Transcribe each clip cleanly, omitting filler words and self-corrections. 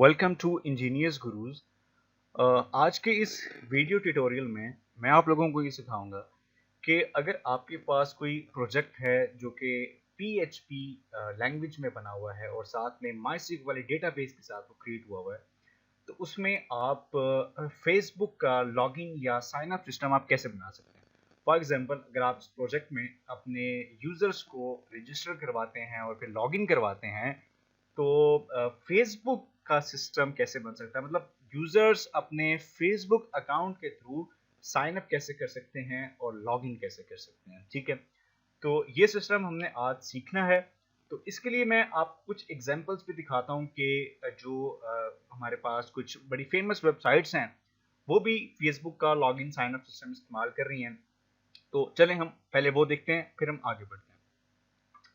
Welcome to engineers gurus. आज के इस वीडियो ट्यूटोरियल में मैं आप लोगों को ये सिखाऊंगा कि अगर आपके पास कोई प्रोजेक्ट है जो कि PHP लैंग्वेज में बना हुआ है और साथ में MySQL वाले डेटाबेस के साथ वो क्रिएट हुआ है, तो उसमें आप फेसबुक का लॉगिन या साइन अप सिस्टम आप कैसे बना सकते हैं। फॉर एग्जांपल, अगर आप इस प्रोजेक्ट में अपने यूजर्स को रजिस्टर करवाते हैं और फिर लॉगिन करवाते हैं, तो फेसबुक का सिस्टम कैसे बन सकता है, मतलब यूजर्स अपने फेसबुक अकाउंट के थ्रू साइन अप कैसे कर सकते हैं और लॉगिन कैसे कर सकते हैं। ठीक है, तो ये सिस्टम हमने आज सीखना है। तो इसके लिए मैं आपको कुछ एग्जांपल्स भी दिखाता हूँ कि जो हमारे पास कुछ बड़ी फेमस वेबसाइट्स हैं वो भी फेसबुक का लॉगिन साइन अप सिस्टम इस्तेमाल कर रही हैं। तो चलें हम पहले वो देखते हैं, फिर हम आगे बढ़ते हैं।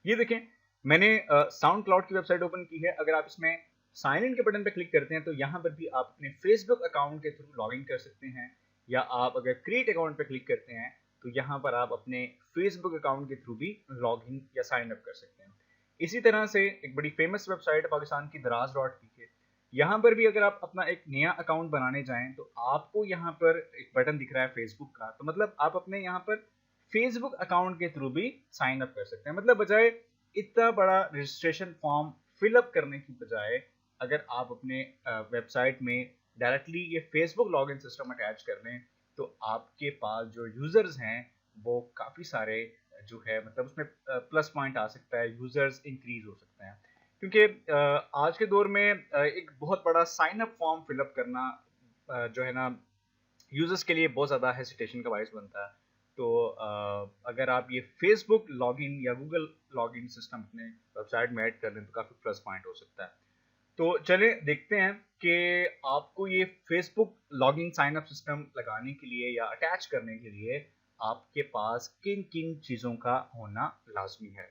ये देखें, मैंने साउंड क्लाउड की वेबसाइट ओपन की है। अगर आप इसमें साइन इन के बटन पर क्लिक करते हैं तो यहाँ पर भी आप अपने फेसबुक अकाउंट के थ्रू लॉगिन कर सकते हैं, या आप अगर क्रिएट अकाउंट पर क्लिक करते हैं तो यहाँ पर आप अपने फेसबुक अकाउंट के थ्रू भी लॉगिन या साइन अप कर सकते हैं। इसी तरह से एक बड़ी फेमस वेबसाइट है पाकिस्तान की दराज.pk। यहाँ पर भी अगर आप अपना एक नया अकाउंट बनाने जाएं तो आपको यहाँ पर एक बटन दिख रहा है फेसबुक का, तो मतलब आप अपने यहाँ पर फेसबुक अकाउंट के थ्रू भी साइन अप कर सकते हैं। मतलब बजाय इतना बड़ा रजिस्ट्रेशन फॉर्म फिलअप करने की बजाय अगर आप अपने वेबसाइट में डायरेक्टली ये फेसबुक लॉगिन सिस्टम अटैच कर लें तो आपके पास जो यूजर्स हैं वो काफ़ी सारे जो है, मतलब उसमें प्लस पॉइंट आ सकता है, यूजर्स इंक्रीज हो सकते हैं। क्योंकि आज के दौर में एक बहुत बड़ा साइन अप फॉर्म फिलअप करना जो है ना, यूजर्स के लिए बहुत ज़्यादा हेसिटेशन का बायस बनता है। तो अगर आप ये फेसबुक लॉगिन या गूगल लॉगिन सिस्टम अपने वेबसाइट में ऐड कर लें तो काफ़ी प्लस पॉइंट हो सकता है। तो चलें देखते हैं कि आपको ये Facebook login sign up system लगाने के लिए या अटैच करने के लिए आपके पास किन किन चीज़ों का होना लाजमी है।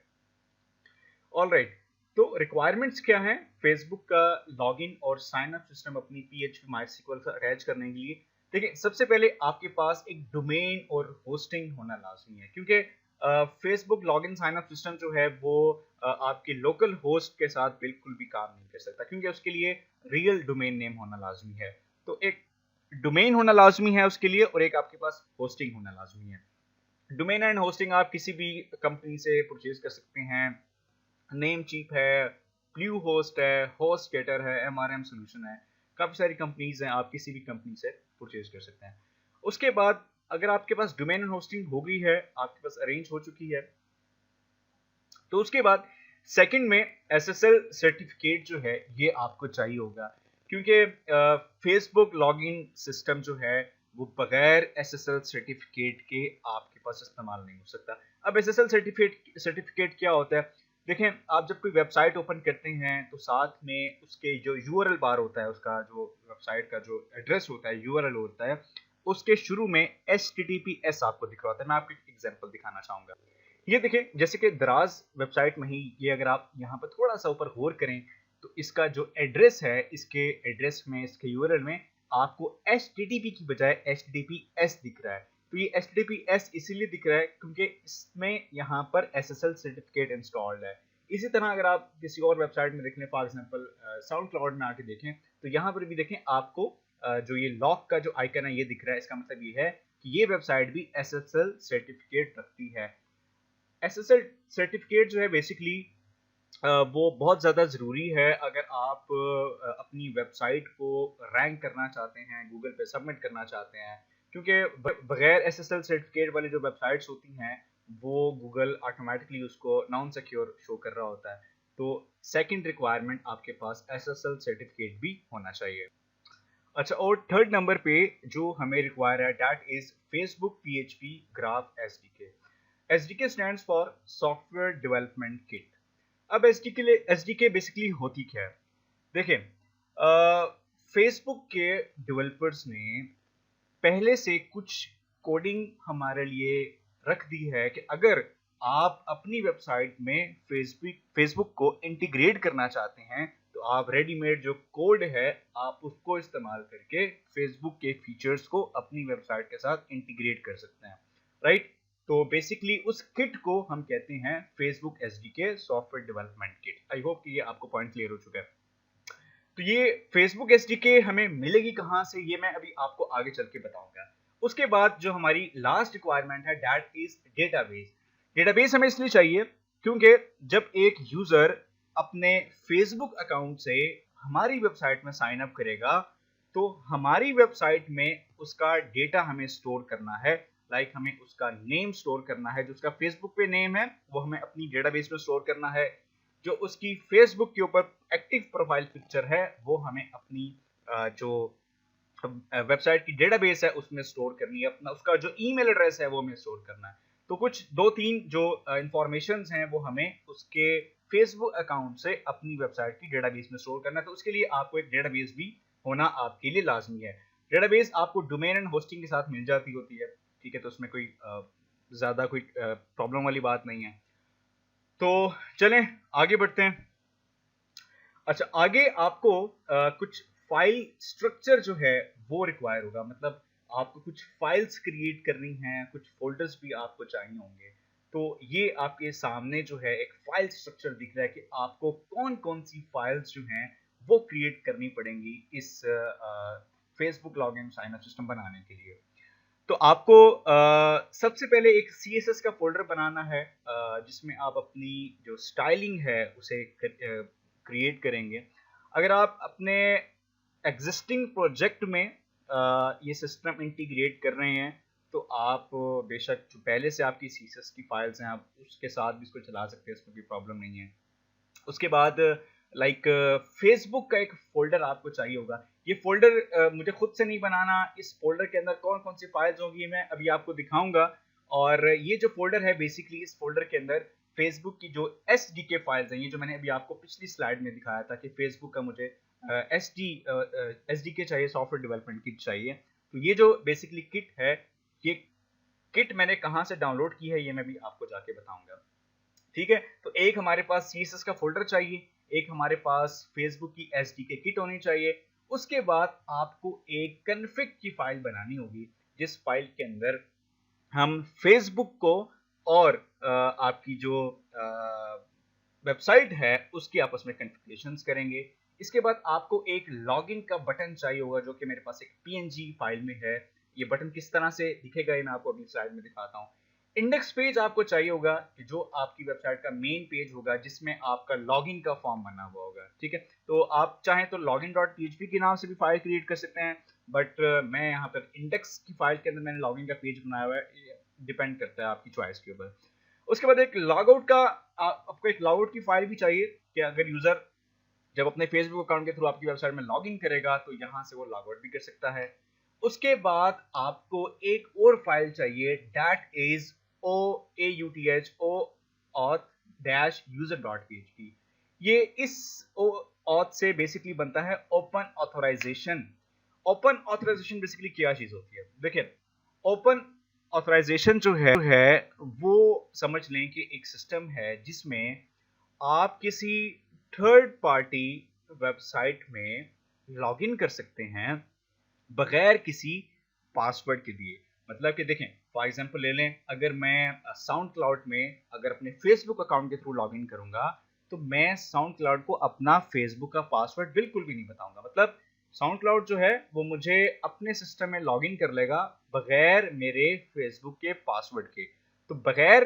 ऑलराइट, तो रिक्वायरमेंट्स क्या हैं फेसबुक का लॉगिन और साइन अप सिस्टम अपनी PHP MySQL से अटैच करने के लिए। देखिए, सबसे पहले आपके पास एक डोमेन और होस्टिंग होना लाजमी है, क्योंकि Facebook login sign up system जो है वो आपके लोकल होस्ट के साथ बिल्कुल भी काम नहीं कर सकता, क्योंकि उसके लिए रियल डोमेन नेम होना लाजमी है। तो एक डोमेन होना लाजमी है उसके लिए, और एक आपके पास होस्टिंग होना लाजमी है। डोमेन एंड होस्टिंग आप किसी भी कंपनी से परचेज कर सकते हैं। नेम चीप है, ब्लू होस्ट है, होस्ट गेटर है, MRM सोल्यूशन है, काफ़ी सारी कंपनीज हैं, आप किसी भी कंपनी से परचेज कर सकते हैं। उसके बाद अगर आपके पास डोमेन एंड होस्टिंग हो गई है, आपके पास अरेंज हो चुकी है, तो उसके बाद सेकंड में SSL सर्टिफिकेट जो है ये आपको चाहिए होगा, क्योंकि फेसबुक लॉगिन सिस्टम जो है वो बगैर SSL सर्टिफिकेट के आपके पास इस्तेमाल नहीं हो सकता। अब SSL सर्टिफिकेट क्या होता है? देखें, आप जब कोई वेबसाइट ओपन करते हैं तो साथ में उसके जो URL बार होता है, उसका जो वेबसाइट का जो एड्रेस होता है, URL होता है, उसके शुरू में HTTPS आपको दिख रहा होता है। मैं आपको एक एग्जांपल दिखाना चाहूँगा। ये देखें, जैसे कि दराज वेबसाइट में ही ये अगर आप यहाँ पर थोड़ा सा ऊपर गौर करें तो इसका जो एड्रेस है, इसके एड्रेस में, इसके यूआरएल में आपको HTTP की बजाय HTTPS दिख रहा है। तो ये HTTPS इसीलिए दिख रहा है क्योंकि इसमें यहाँ पर SSL सर्टिफिकेट इंस्टॉल्ड है। इसी तरह अगर आप किसी और वेबसाइट में देख लें, फॉर एग्जाम्पल साउंड क्लाउड में आके देखें, तो यहाँ पर भी देखें आपको जो ये लॉक का जो आइकन है ये दिख रहा है। इसका मतलब ये है कि ये वेबसाइट भी SSL सर्टिफिकेट रखती है। SSL सर्टिफिकेट जो है बेसिकली वो बहुत ज़्यादा ज़रूरी है अगर आप अपनी वेबसाइट को रैंक करना चाहते हैं, गूगल पे सबमिट करना चाहते हैं, क्योंकि बगैर SSL सर्टिफिकेट वाली जो वेबसाइट्स होती हैं वो गूगल ऑटोमेटिकली उसको नॉन सिक्योर शो कर रहा होता है। तो सेकंड रिक्वायरमेंट आपके पास SSL सर्टिफिकेट भी होना चाहिए। अच्छा, और थर्ड नंबर पे जो हमें रिक्वायर है that is Facebook PHP graph SDK। SDK stands for software development kit. अब SDK बेसिकली होती क्या है? देखिए, फेसबुक के डेवलपर्स ने पहले से कुछ कोडिंग हमारे लिए रख दी है कि अगर आप अपनी वेबसाइट में फेसबुक को इंटीग्रेट करना चाहते हैं तो आप रेडीमेड जो कोड है आप उसको इस्तेमाल करके फेसबुक के फीचर्स को अपनी वेबसाइट के साथ इंटीग्रेट कर सकते हैं, राइट? तो बेसिकली उस किट को हम कहते हैं Facebook SDK software development kit. I hope कि ये आपको पॉइंट क्लियर हो चुका है। तो ये Facebook SDK हमें मिलेगी कहाँ से, ये मैं अभी आपको आगे चल के बताऊंगा। उसके बाद जो हमारी लास्ट रिक्वायरमेंट है दैट इज डेटाबेस। डेटाबेस हमें इसलिए चाहिए क्योंकि जब एक यूजर अपने Facebook अकाउंट से हमारी वेबसाइट में साइन अप करेगा तो हमारी वेबसाइट में उसका डेटा हमें स्टोर करना है। लाइक हमें उसका नेम स्टोर करना है, जो उसका फेसबुक पे नेम है वो हमें अपनी डेटाबेस में स्टोर करना है। जो उसकी फेसबुक के ऊपर एक्टिव प्रोफाइल पिक्चर है वो हमें अपनी जो वेबसाइट की डेटाबेस है उसमें स्टोर करनी है। अपना उसका जो ईमेल एड्रेस है वो हमें स्टोर करना है। तो कुछ दो तीन जो इंफॉर्मेशंस हैं वो हमें उसके फेसबुक अकाउंट से अपनी वेबसाइट की डेटाबेस में स्टोर करना है। तो उसके लिए आपको एक डेटाबेस भी होना आपके लिए लाजमी है। डेटाबेस आपको डोमेन एंड होस्टिंग के साथ मिल जाती होती है, ठीक है, तो उसमें कोई ज़्यादा कोई प्रॉब्लम वाली बात नहीं है। तो चलें आगे बढ़ते हैं। अच्छा, आगे आपको कुछ फाइल स्ट्रक्चर जो है वो रिक्वायर होगा, मतलब आपको कुछ फाइल्स क्रिएट करनी है, कुछ फोल्डर्स भी आपको चाहिए होंगे। तो ये आपके सामने जो है एक फाइल स्ट्रक्चर दिख रहा है कि आपको कौन कौन सी फाइल्स जो हैं वो क्रिएट करनी पड़ेंगी इस Facebook login sign up system बनाने के लिए। तो आपको सबसे पहले एक CSS का फोल्डर बनाना है जिसमें आप अपनी जो स्टाइलिंग है उसे क्रिएट करेंगे। अगर आप अपने एग्जिस्टिंग प्रोजेक्ट में ये सिस्टम इंटीग्रेट कर रहे हैं तो आप बेशक जो पहले से आपकी CSS की फाइल्स हैं आप उसके साथ भी इसको चला सकते हैं, इसमें कोई प्रॉब्लम नहीं है। उसके बाद लाइक फेसबुक का एक फोल्डर आपको चाहिए होगा। ये फोल्डर मुझे खुद से नहीं बनाना, इस फोल्डर के अंदर कौन कौन सी फाइल्स होंगी मैं अभी आपको दिखाऊंगा। और ये जो फोल्डर है बेसिकली इस फोल्डर के अंदर फेसबुक की जो SDK फाइल्स हैं, ये जो मैंने अभी आपको पिछली स्लाइड में दिखाया था कि फेसबुक का मुझे SDK चाहिए, सॉफ्टवेयर डेवलपमेंट किट चाहिए। तो ये जो बेसिकली किट है, ये किट मैंने कहाँ से डाउनलोड की है ये मैं भी आपको जाके बताऊंगा, ठीक है। तो एक हमारे पास CSS का फोल्डर चाहिए, एक हमारे पास फेसबुक की SDK किट होनी चाहिए। उसके बाद आपको एक कन्फिग की फाइल बनानी होगी जिस फाइल के अंदर हम फेसबुक को और आपकी जो वेबसाइट है उसकी आपस में कन्फिगरेशंस करेंगे। इसके बाद आपको एक लॉगिन का बटन चाहिए होगा जो कि मेरे पास एक PNG फाइल में है। ये बटन किस तरह से दिखेगा ये मैं आपको अगली स्लाइड में दिखाता हूँ। इंडेक्स पेज आपको चाहिए होगा कि जो आपकी वेबसाइट का मेन पेज होगा जिसमें आपका लॉगिन का फॉर्म बना हुआ होगा, ठीक है। तो आप चाहें तो login.php के नाम से भी फाइल क्रिएट कर सकते हैं, बट मैं यहाँ पर इंडेक्स की फाइल के अंदर मैंने लॉगिन का पेज बनाया हुआ है, डिपेंड करता है आपकी चॉइस के ऊपर। उसके बाद एक लॉगआउट का आपको एक लॉगआउट की फाइल भी चाहिए कि अगर यूजर जब अपने फेसबुक अकाउंट के थ्रू आपकी वेबसाइट में लॉगिन करेगा तो यहाँ से वो लॉगआउट भी कर सकता है। उसके बाद आपको एक और फाइल चाहिए दैट इज auth-user.php। ये इस auth से बेसिकली बनता है open authorization. Open authorization basically क्या चीज होती है, देखिए ओपन ऑथराइजेशन जो है वो समझ लें कि एक सिस्टम है जिसमें आप किसी थर्ड पार्टी वेबसाइट में लॉगिन कर सकते हैं बगैर किसी पासवर्ड के लिए। मतलब कि देखें फॉर एग्जांपल ले लें, अगर मैं साउंड क्लाउड में अगर अपने फेसबुक अकाउंट के थ्रू लॉगिन करूंगा तो मैं साउंड क्लाउड को अपना फेसबुक का पासवर्ड बिल्कुल भी नहीं बताऊंगा। मतलब साउंड क्लाउड जो है वो मुझे अपने सिस्टम में लॉगिन कर लेगा बगैर मेरे फेसबुक के पासवर्ड के। तो बगैर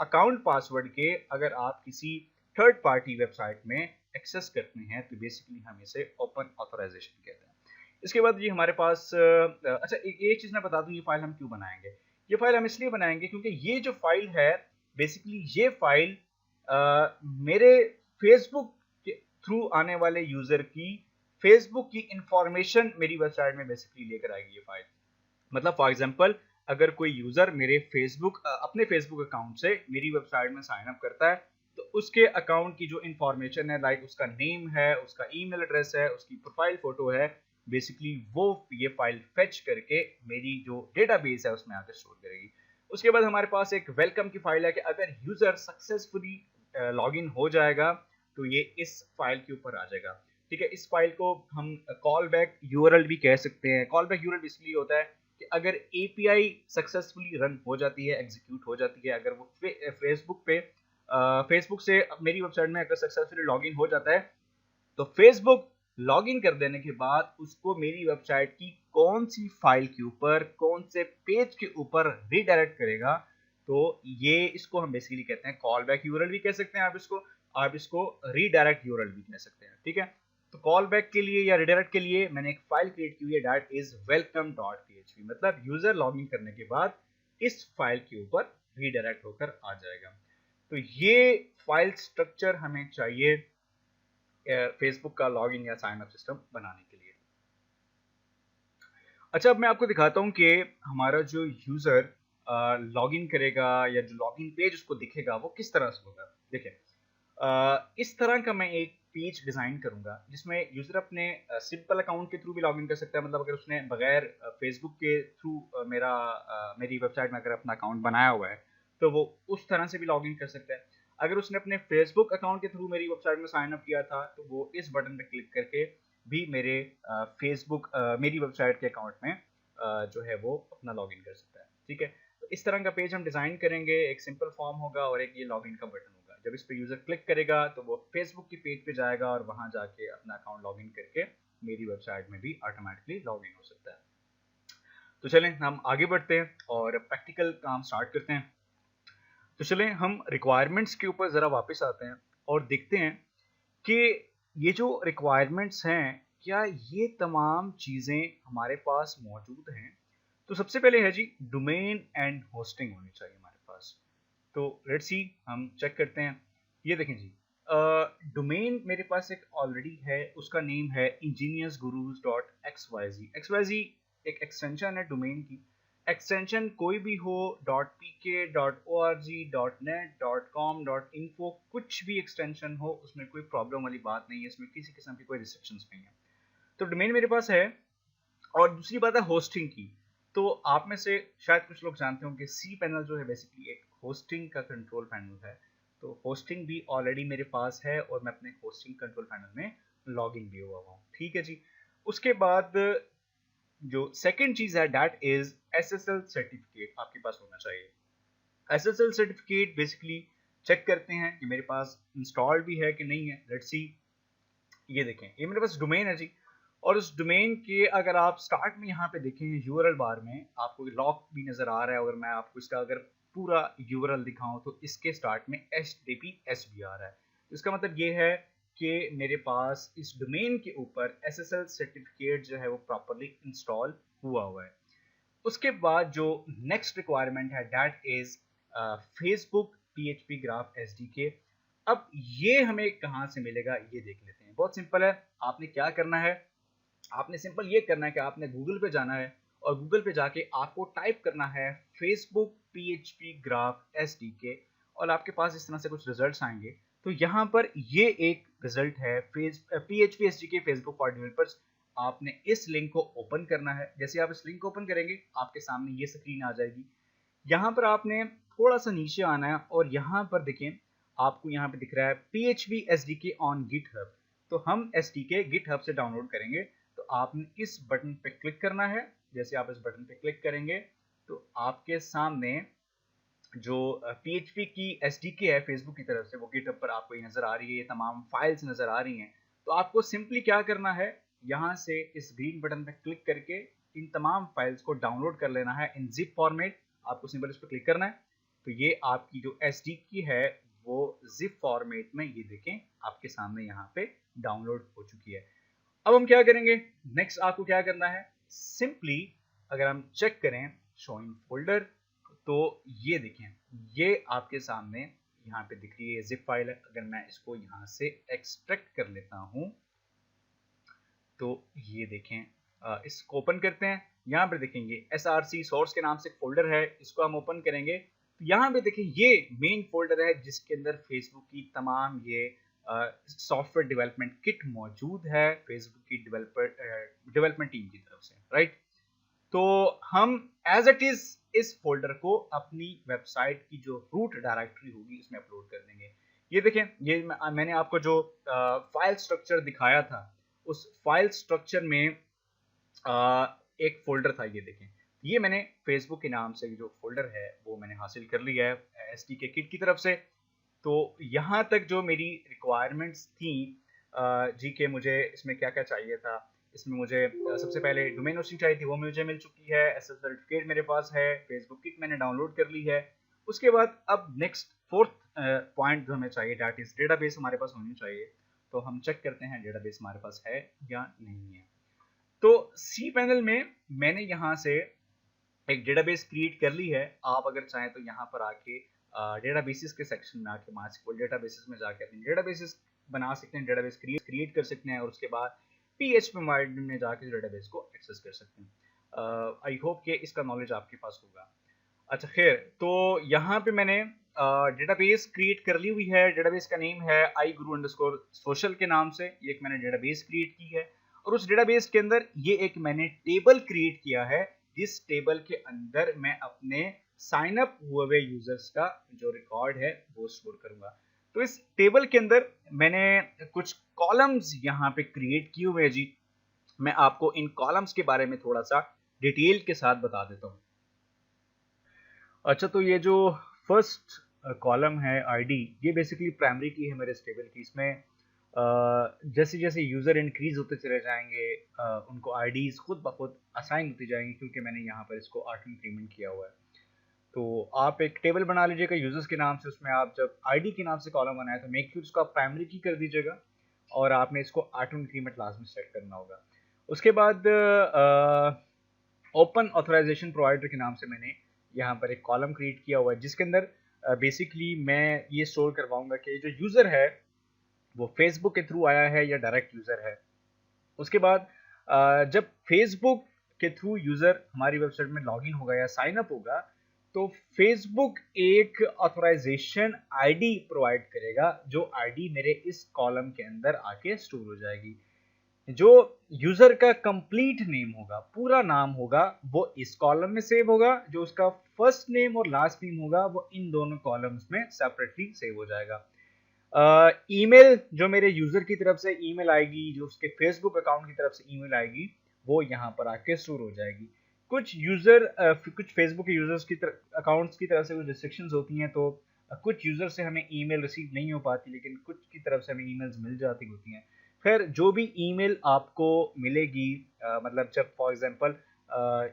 अकाउंट पासवर्ड के अगर आप किसी थर्ड पार्टी वेबसाइट में एक्सेस करते हैं तो बेसिकली हम इसे ओपन ऑथराइजेशन कहते हैं। इसके बाद ये हमारे पास अच्छा एक चीज़ मैं बता दूं, ये फाइल हम क्यों बनाएंगे। ये फाइल हम इसलिए बनाएंगे क्योंकि ये जो फाइल है बेसिकली ये फाइल मेरे फेसबुक के थ्रू आने वाले यूज़र की फेसबुक की इंफॉर्मेशन मेरी वेबसाइट में बेसिकली लेकर आएगी ये फाइल। मतलब फॉर एग्जांपल अगर कोई यूज़र मेरे फेसबुक अपने फेसबुक अकाउंट से मेरी वेबसाइट में साइन अप करता है तो उसके अकाउंट की जो इंफॉर्मेशन है लाइक उसका नेम है, उसका ईमेल एड्रेस है, उसकी प्रोफाइल फोटो है, बेसिकली वो ये फाइल फेच करके मेरी जो डेटाबेस है उसमें आकर स्टोर करेगी। उसके बाद हमारे पास एक वेलकम की फाइल है कि अगर यूज़र सक्सेसफुली लॉगिन हो जाएगा तो ये इस फाइल के ऊपर आ जाएगा, ठीक है। इस फाइल को हम कॉल बैक यूआरएल भी कह सकते हैं। कॉल बैक यूआरएल इसलिए होता है कि अगर API सक्सेसफुली रन हो जाती है, एग्जीक्यूट हो जाती है, अगर वो फेसबुक पे फेसबुक से मेरी वेबसाइट में अगर सक्सेसफुली लॉगिन हो जाता है तो फेसबुक लॉगिन कर देने के बाद उसको मेरी वेबसाइट की कौन सी फाइल के ऊपर, कौन से पेज के ऊपर रीडायरेक्ट करेगा। तो ये इसको हम बेसिकली कहते हैं कॉल बैक यूआरएल भी कह सकते हैं आप इसको रीडायरेक्ट यूआरएल भी कह सकते हैं, ठीक है। तो कॉल बैक के लिए या रीडायरेक्ट के लिए मैंने एक फाइल क्रिएट की हुई है दैट इज welcome.php, मतलब यूजर लॉगिन करने के बाद इस फाइल के ऊपर रीडायरेक्ट होकर आ जाएगा। तो ये फाइल स्ट्रक्चर हमें चाहिए फेसबुक का लॉगिन या साइन अप सिस्टम बनाने के लिए। अच्छा, अब मैं आपको दिखाता हूँ कि हमारा जो यूजर लॉगिन करेगा या जो लॉगिन पेज उसको दिखेगा वो किस तरह से होगा। देखिए, इस तरह का मैं एक पेज डिजाइन करूंगा जिसमें यूजर अपने सिंपल अकाउंट के थ्रू भी लॉगिन कर सकता है, मतलब अगर उसने बगैर फेसबुक के थ्रू मेरी वेबसाइट में अगर अपना अकाउंट बनाया हुआ है तो वो उस तरह से भी लॉगिन कर सकता है। अगर उसने अपने फेसबुक अकाउंट के थ्रू मेरी वेबसाइट में साइन अप किया था तो वो इस बटन पे क्लिक करके भी मेरे फेसबुक मेरी वेबसाइट के अकाउंट में जो है वो अपना लॉगिन कर सकता है, ठीक है। तो इस तरह का पेज हम डिजाइन करेंगे, एक सिंपल फॉर्म होगा और एक ये लॉगिन का बटन होगा। जब इस पे यूजर क्लिक करेगा तो वो फेसबुक के पेज पे जाएगा और वहां जाके अपना अकाउंट लॉगिन करके मेरी वेबसाइट में भी ऑटोमेटिकली लॉगिन हो सकता है। तो चलें हम आगे बढ़ते हैं और प्रैक्टिकल काम स्टार्ट करते हैं। तो चलें हम रिक्वायरमेंट्स के ऊपर ज़रा वापस आते हैं और देखते हैं कि ये जो रिक्वायरमेंट्स हैं क्या ये तमाम चीज़ें हमारे पास मौजूद हैं। तो सबसे पहले है जी डोमेन एंड होस्टिंग होनी चाहिए हमारे पास। तो लेट्स सी हम चेक करते हैं। ये देखें जी, डोमेन मेरे पास एक ऑलरेडी है, उसका नेम है engineersgurus.xyz। xyz एक एक्सटेंशन है डोमेन की। एक्सटेंशन कोई भी हो, .pk, .org, .net, .com, .info, कुछ भी एक्सटेंशन हो उसमें कोई प्रॉब्लम वाली बात नहीं है, इसमें किसी किस्म की कोई रिस्ट्रिक्शंस नहीं है। तो डोमेन मेरे पास है। और दूसरी बात है होस्टिंग की। तो आप में से शायद कुछ लोग जानते होंगे सी पैनल जो है बेसिकली एक होस्टिंग का कंट्रोल पैनल है। तो होस्टिंग भी ऑलरेडी मेरे पास है और मैं अपने होस्टिंग कंट्रोल पैनल में लॉगिन भी हुआ हूँ, ठीक है जी। उसके बाद जो सेकंड चीज है दैट इज एसएसएल सर्टिफिकेट आपके पास होना चाहिए। एसएसएल सर्टिफिकेट बेसिकली चेक करते हैं कि मेरे पास इंस्टॉल्ड भी है कि नहीं है। लेट्स सी, ये देखें ये मेरे पास डोमेन है जी। और उस डोमेन के अगर आप स्टार्ट में यहाँ पे देखें यूआरएल बार में आपको लॉक भी नजर आ रहा है। अगर मैं आपको इसका अगर पूरा यूआरएल दिखाऊं तो इसके स्टार्ट में HTTPS भी आ रहा है। इसका मतलब ये है कि मेरे पास इस डोमेन के ऊपर SSL सर्टिफिकेट जो है वो प्रॉपरली इंस्टॉल हुआ है। उसके बाद जो नेक्स्ट रिक्वायरमेंट है that is Facebook PHP graph SDK। अब ये हमें कहाँ से मिलेगा ये देख लेते हैं। बहुत सिंपल है, आपने क्या करना है, आपने सिंपल ये करना है कि आपने गूगल पे जाना है और गूगल पे जाके आपको टाइप करना है फेसबुक PHP ग्राफ SDK और आपके पास इस तरह से कुछ रिजल्ट्स आएंगे। तो यहाँ पर ये एक रिजल्ट है PHP SDK Facebook for developers. आपने इस लिंक को ओपन करना है। जैसे आप इस लिंक को ओपन करेंगे आपके सामने ये स्क्रीन आ जाएगी। यहाँ पर आपने थोड़ा सा नीचे आना है और यहाँ पर देखें आपको यहाँ पे दिख रहा है PHP SDK ऑन GitHub। तो हम SDK GitHub से डाउनलोड करेंगे। तो आपने इस बटन पे क्लिक करना है। जैसे आप इस बटन पे क्लिक करेंगे तो आपके सामने जो PHP की SDK है फेसबुक की तरफ से वो GitHub पर आपको ये नजर आ रही है, ये तमाम फाइल्स नजर आ रही हैं। तो आपको सिंपली क्या करना है, यहाँ से इस ग्रीन बटन पे क्लिक करके इन तमाम फाइल्स को डाउनलोड कर लेना है इन जिप फॉर्मेट। आपको सिंपल इस पर क्लिक करना है तो ये आपकी जो SDK है वो जिप फॉर्मेट में ये देखें आपके सामने यहाँ पे डाउनलोड हो चुकी है। अब हम क्या करेंगे, नेक्स्ट आपको क्या करना है, सिंपली अगर हम चेक करें शोइंग फोल्डर तो ये देखें ये आपके सामने यहाँ पे दिख रही है जिप फाइल है। अगर मैं इसको यहाँ से एक्सट्रैक्ट कर लेता हूँ तो ये देखें इसको ओपन करते हैं। यहाँ पे देखेंगे SRC सोर्स के नाम से एक फोल्डर है, इसको हम ओपन करेंगे तो यहाँ पे देखें ये मेन फोल्डर है जिसके अंदर फेसबुक की तमाम ये सॉफ्टवेयर डेवलपमेंट किट मौजूद है फेसबुक की डेवलपमेंट टीम की तरफ से, राइट। तो हम एज इट इज इस फोल्डर को अपनी वेबसाइट की जो रूट डायरेक्टरी होगी उसमें अपलोड कर देंगे। ये देखें ये मैंने आपको जो फाइल स्ट्रक्चर दिखाया था उस फाइल स्ट्रक्चर में एक फोल्डर था। ये देखें ये मैंने फेसबुक के नाम से जो फोल्डर है वो मैंने हासिल कर लिया है SDK किट की तरफ से। तो यहाँ तक जो मेरी रिक्वायरमेंट्स थी जी के मुझे इसमें क्या क्या चाहिए था। इसमें मुझे सबसे पहले डोमेन होस्टिंग चाहिए थी, वो मुझे मिल चुकी है। एसएसएल सर्टिफिकेट मेरे पास है, फेसबुक किट मैंने डाउनलोड कर ली है। उसके बाद अब नेक्स्ट फोर्थ पॉइंट जो हमें चाहिए, दैट इज डेटाबेस हमारे पास होनी चाहिए। तो हम चेक करते हैं डेटाबेस हमारे पास है या नहीं है। तो सी पैनल में मैंने यहाँ से एक डेटाबेस क्रिएट कर ली है। आप अगर चाहें तो यहाँ पर आके डेटाबेसिस के सेक्शन में आके MySQL डेटाबेसिस में जाके अपनी डेटाबेसिस बना सकते हैं, डेटाबेस क्रिएट कर सकते हैं और उसके बाद PHP में जाके डेटाबेस को एक्सेस कर सकते हैं। आई होप कि इसका नॉलेज आपके पास होगा। अच्छा खैर, तो यहाँ पे मैंने डेटाबेस क्रिएट कर ली हुई है। डेटाबेस का नेम है iGuru_social के नाम से। ये एक मैंने डेटाबेस क्रिएट की है और उस डेटाबेस के अंदर ये एक मैंने टेबल क्रिएट किया है, जिस टेबल के अंदर मैं अपने साइन अप हुए हुए यूजर्स का जो रिकॉर्ड है वो स्टोर करूंगा। तो इस टेबल के अंदर मैंने कुछ कॉलम्स यहाँ पे क्रिएट किए हुए हैं जी। मैं आपको इन कॉलम्स के बारे में थोड़ा सा डिटेल के साथ बता देता हूँ। अच्छा, तो ये जो फर्स्ट कॉलम है आईडी, ये बेसिकली प्राइमरी की है मेरे इस टेबल की। इसमें जैसे जैसे यूज़र इंक्रीज होते चले जाएंगे उनको आईडीज खुद ब खुद असाइन होती जाएंगी, क्योंकि मैंने यहाँ पर इसको ऑटो इंक्रीमेंट किया हुआ है। तो आप एक टेबल बना लीजिएगा यूजर्स के नाम से। उसमें आप जब आईडी के नाम से कॉलम बनाए तो मेक श्योर उसको आप प्राइमरी की कर दीजिएगा और आपने इसको ऑटो इंक्रीमेंट लाजमी सेट करना होगा। उसके बाद ओपन ऑथराइजेशन प्रोवाइडर के नाम से मैंने यहाँ पर एक कॉलम क्रिएट किया हुआ है, जिसके अंदर बेसिकली मैं ये स्टोर करवाऊंगा कि जो यूज़र है वो फेसबुक के थ्रू आया है या डायरेक्ट यूज़र है। उसके बाद जब फेसबुक के थ्रू यूज़र हमारी वेबसाइट में लॉगिन होगा या साइन अप होगा, तो फेसबुक एक ऑथराइजेशन आईडी प्रोवाइड करेगा, जो आईडी मेरे इस कॉलम के अंदर आके स्टोर हो जाएगी। जो यूजर का कंप्लीट नेम होगा, पूरा नाम होगा, वो इस कॉलम में सेव होगा। जो उसका फर्स्ट नेम और लास्ट नेम होगा वो इन दोनों कॉलम्स में सेपरेटली सेव हो जाएगा। ईमेल जो मेरे यूजर की तरफ से ईमेल आएगी, जो उसके फेसबुक अकाउंट की तरफ से ईमेल आएगी, वो यहाँ पर आके स्टोर हो जाएगी। कुछ फेसबुक के यूजर्स की अकाउंट्स की तरफ से कुछ रिस्ट्रिक्शंस होती हैं, तो कुछ यूजर से हमें ईमेल रिसीव नहीं हो पाती, लेकिन कुछ की तरफ से हमें ईमेल्स मिल जाती होती हैं। फिर जो भी ईमेल आपको मिलेगी, मतलब जब फॉर एग्जांपल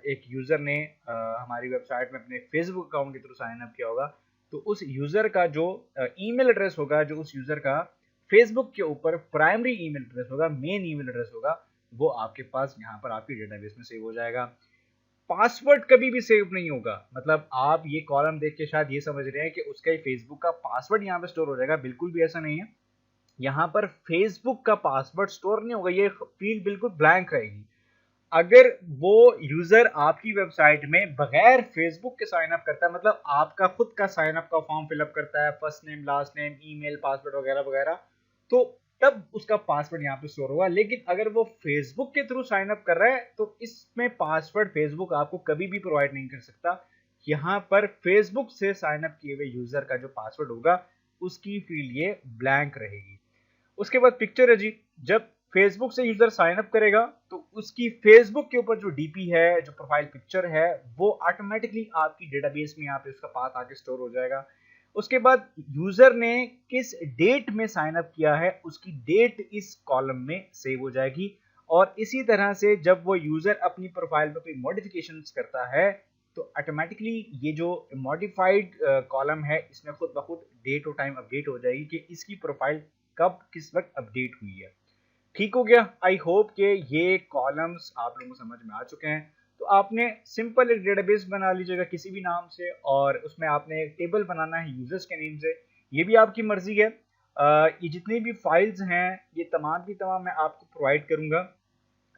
एक यूज़र ने हमारी वेबसाइट में अपने फेसबुक अकाउंट के थ्रू साइन अप किया होगा, तो उस यूज़र का जो ईमेल एड्रेस होगा, जो उस यूज़र का फेसबुक के ऊपर प्राइमरी ईमेल एड्रेस होगा, मेन ईमेल एड्रेस होगा, वो आपके पास यहाँ पर आपकी डेटाबेस में सेव हो जाएगा। पासवर्ड कभी भी सेव नहीं होगा। मतलब आप ये कॉलम देख के शायद ये समझ रहे हैं कि उसका ही फेसबुक का पासवर्ड यहाँ पे स्टोर हो जाएगा, बिल्कुल भी ऐसा नहीं है। यहाँ पर फेसबुक का पासवर्ड स्टोर नहीं होगा, ये फील्ड बिल्कुल ब्लैंक रहेगी। अगर वो यूजर आपकी वेबसाइट में बगैर फेसबुक के साइन अप करता है, मतलब आपका खुद का साइन अप का फॉर्म फिलअप करता है, first name last name email password वगैरह वगैरह, तो तब उसका पासवर्ड यहाँ पे स्टोर होगा। लेकिन अगर वो फेसबुक के थ्रू साइन अप कर रहा है तो इसमें पासवर्ड फेसबुक आपको कभी भी प्रोवाइड नहीं कर सकता। यहाँ पर फेसबुक से साइन अप किए हुए यूजर का जो पासवर्ड होगा उसकी फील्ड ये ब्लैंक रहेगी। उसके बाद पिक्चर है जी। जब फेसबुक से यूजर साइन अप करेगा तो उसकी फेसबुक के ऊपर जो डीपी है, जो प्रोफाइल पिक्चर है, वो ऑटोमेटिकली आपकी डेटाबेस में यहाँ पे उसका पाथ आके स्टोर हो जाएगा। उसके बाद यूजर ने किस डेट में साइन अप किया है, उसकी डेट इस कॉलम में सेव हो जाएगी। और इसी तरह से जब वो यूजर अपनी प्रोफाइल में कोई मॉडिफिकेशन करता है तो ऑटोमेटिकली ये जो मॉडिफाइड कॉलम है, इसमें खुद ब खुद डेट और टाइम अपडेट हो जाएगी कि इसकी प्रोफाइल कब किस वक्त अपडेट हुई है। ठीक हो गया। आई होप कि ये कॉलम्स आप लोगों को समझ में आ चुके हैं। तो आपने सिंपल एक डेटाबेस बना लीजिएगा किसी भी नाम से, और उसमें आपने एक टेबल बनाना है यूजर्स के नेम से। ये भी आपकी मर्जी है। ये जितनी भी फाइल्स हैं ये तमाम की तमाम मैं आपको प्रोवाइड करूंगा।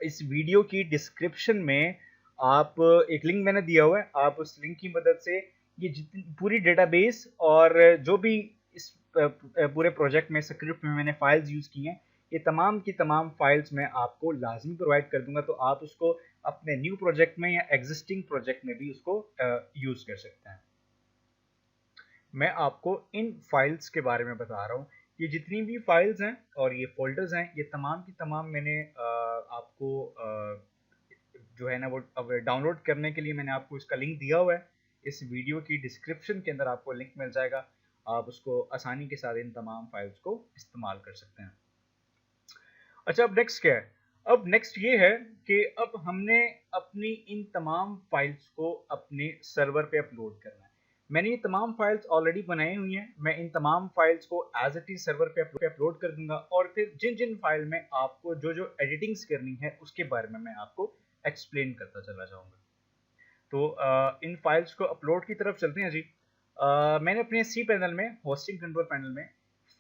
इस वीडियो की डिस्क्रिप्शन में आप एक लिंक मैंने दिया हुआ है, आप उस लिंक की मदद से ये जितनी पूरी डेटाबेस और जो भी इस पूरे प्रोजेक्ट में स्क्रिप्ट में मैंने फाइल्स यूज़ की हैं, ये तमाम की तमाम फाइल्स मैं आपको लाजमी प्रोवाइड कर दूंगा। तो आप उसको अपने न्यू प्रोजेक्ट में या एग्जिस्टिंग प्रोजेक्ट में भी उसको यूज़ कर सकते हैं। मैं आपको इन फाइल्स के बारे में बता रहा हूँ। ये जितनी भी फाइल्स हैं और ये फोल्डर्स हैं, ये तमाम की तमाम मैंने आपको जो है ना वो अब डाउनलोड करने के लिए मैंने आपको इसका लिंक दिया हुआ है। इस वीडियो की डिस्क्रिप्शन के अंदर आपको लिंक मिल जाएगा, आप उसको आसानी के साथ इन तमाम फाइल्स को इस्तेमाल कर सकते हैं। अच्छा, अब नेक्स्ट क्या है? अब नेक्स्ट ये है कि अब हमने अपनी इन तमाम फाइल्स को अपने सर्वर पे अपलोड करना है। मैंने ये तमाम फाइल्स ऑलरेडी बनाई हुई हैं। मैं इन तमाम फाइल्स को एज इट इज सर्वर पे अपलोड कर दूंगा और फिर जिन जिन फाइल में आपको जो जो एडिटिंग्स करनी है उसके बारे में मैं आपको एक्सप्लेन करता चला जाऊंगा। तो इन फाइल्स को अपलोड की तरफ चलते हैं जी। मैंने अपने सी पैनल में, होस्टिंग कंट्रोल पैनल में,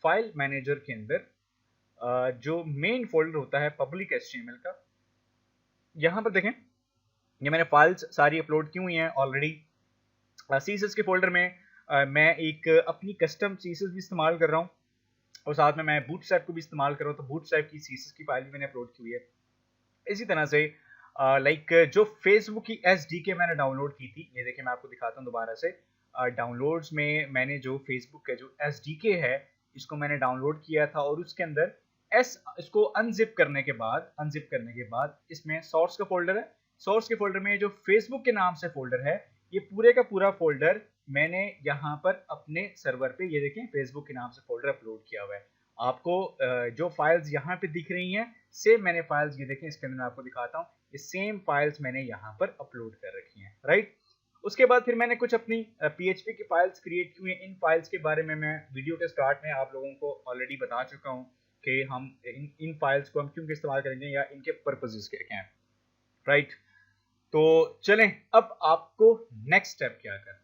फाइल मैनेजर के अंदर जो मेन फोल्डर होता है पब्लिक HTML का, यहाँ पर देखें ये मैंने फाइल्स सारी अपलोड की हुई हैं ऑलरेडी। CSS के फोल्डर में मैं एक अपनी कस्टम CSS भी इस्तेमाल कर रहा हूँ और साथ में मैं बूटस्ट्रैप को भी इस्तेमाल कर रहा हूँ। तो बूटस्ट्रैप की CSS की फाइल भी मैंने अपलोड की हुई है। इसी तरह से लाइक जो फेसबुक की SDK मैंने डाउनलोड की थी, ये देखिए मैं आपको दिखाता हूँ दोबारा से। डाउनलोड्स में मैंने जो फेसबुक का जो SDK है इसको मैंने डाउनलोड किया था और उसके अंदर इसको अनजिप करने के बाद इसमें सोर्स का फोल्डर है। सोर्स के फोल्डर में जो फेसबुक के नाम से फोल्डर है, ये पूरे का पूरा फोल्डर मैंने यहाँ पर अपने सर्वर पे, ये देखें फेसबुक के नाम से फोल्डर अपलोड किया हुआ है। आपको जो फाइल्स यहाँ पे दिख रही हैं, सेम मैंने फाइल्स, ये देखें इसके अंदर मैं आपको दिखाता हूँ, ये सेम फाइल्स मैंने यहाँ पर अपलोड कर रखी हैं, राइट। उसके बाद फिर मैंने कुछ अपनी PHP की फाइल्स क्रिएट की हुई हैं। इन फाइल्स के बारे में मैं वीडियो के स्टार्ट में आप लोगों को ऑलरेडी बता चुका हूँ कि हम इन फाइल्स को हम क्यों इस्तेमाल करेंगे या इनके पर्पसेस क्या हैं, राइट। तो चलें, अब आपको नेक्स्ट स्टेप क्या करना है।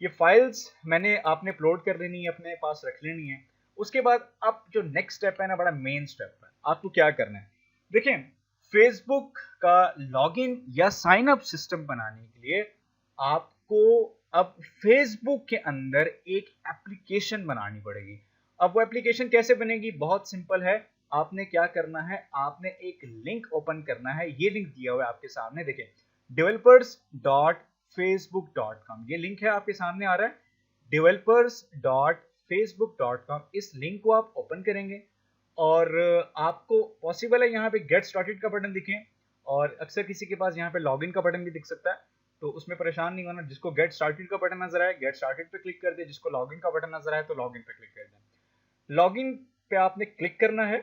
ये फाइल्स मैंने आपने अपलोड कर लेनी है, अपने पास रख लेनी है। उसके बाद अब जो नेक्स्ट स्टेप है ना, बड़ा मेन स्टेप है, आपको क्या करना है। देखें, फेसबुक का लॉगिन या साइन अप सिस्टम बनाने के लिए आपको अब फेसबुक के अंदर एक एप्लीकेशन बनानी पड़ेगी। अब वो एप्लीकेशन कैसे बनेगी? बहुत सिंपल है। आपने क्या करना है, आपने एक लिंक ओपन करना है। ये लिंक दिया हुआ है आपके सामने, देखें developers.facebook.com, ये लिंक है आपके सामने आ रहा है, developers.facebook.com। इस लिंक को आप ओपन करेंगे और आपको पॉसिबल है यहाँ पे गेट स्टार्टेड का बटन दिखे और अक्सर किसी के पास यहाँ पे लॉगिन का बटन भी दिख सकता है, तो उसमें परेशान नहीं होना। जिसको गेट स्टार्टेड का बटन नजर आए, गेट स्टार्टेड पे क्लिक कर दे। जिसको लॉगिन का बटन नजर आए तो लॉगिन पे क्लिक कर दें। लॉगिन पे आपने क्लिक करना है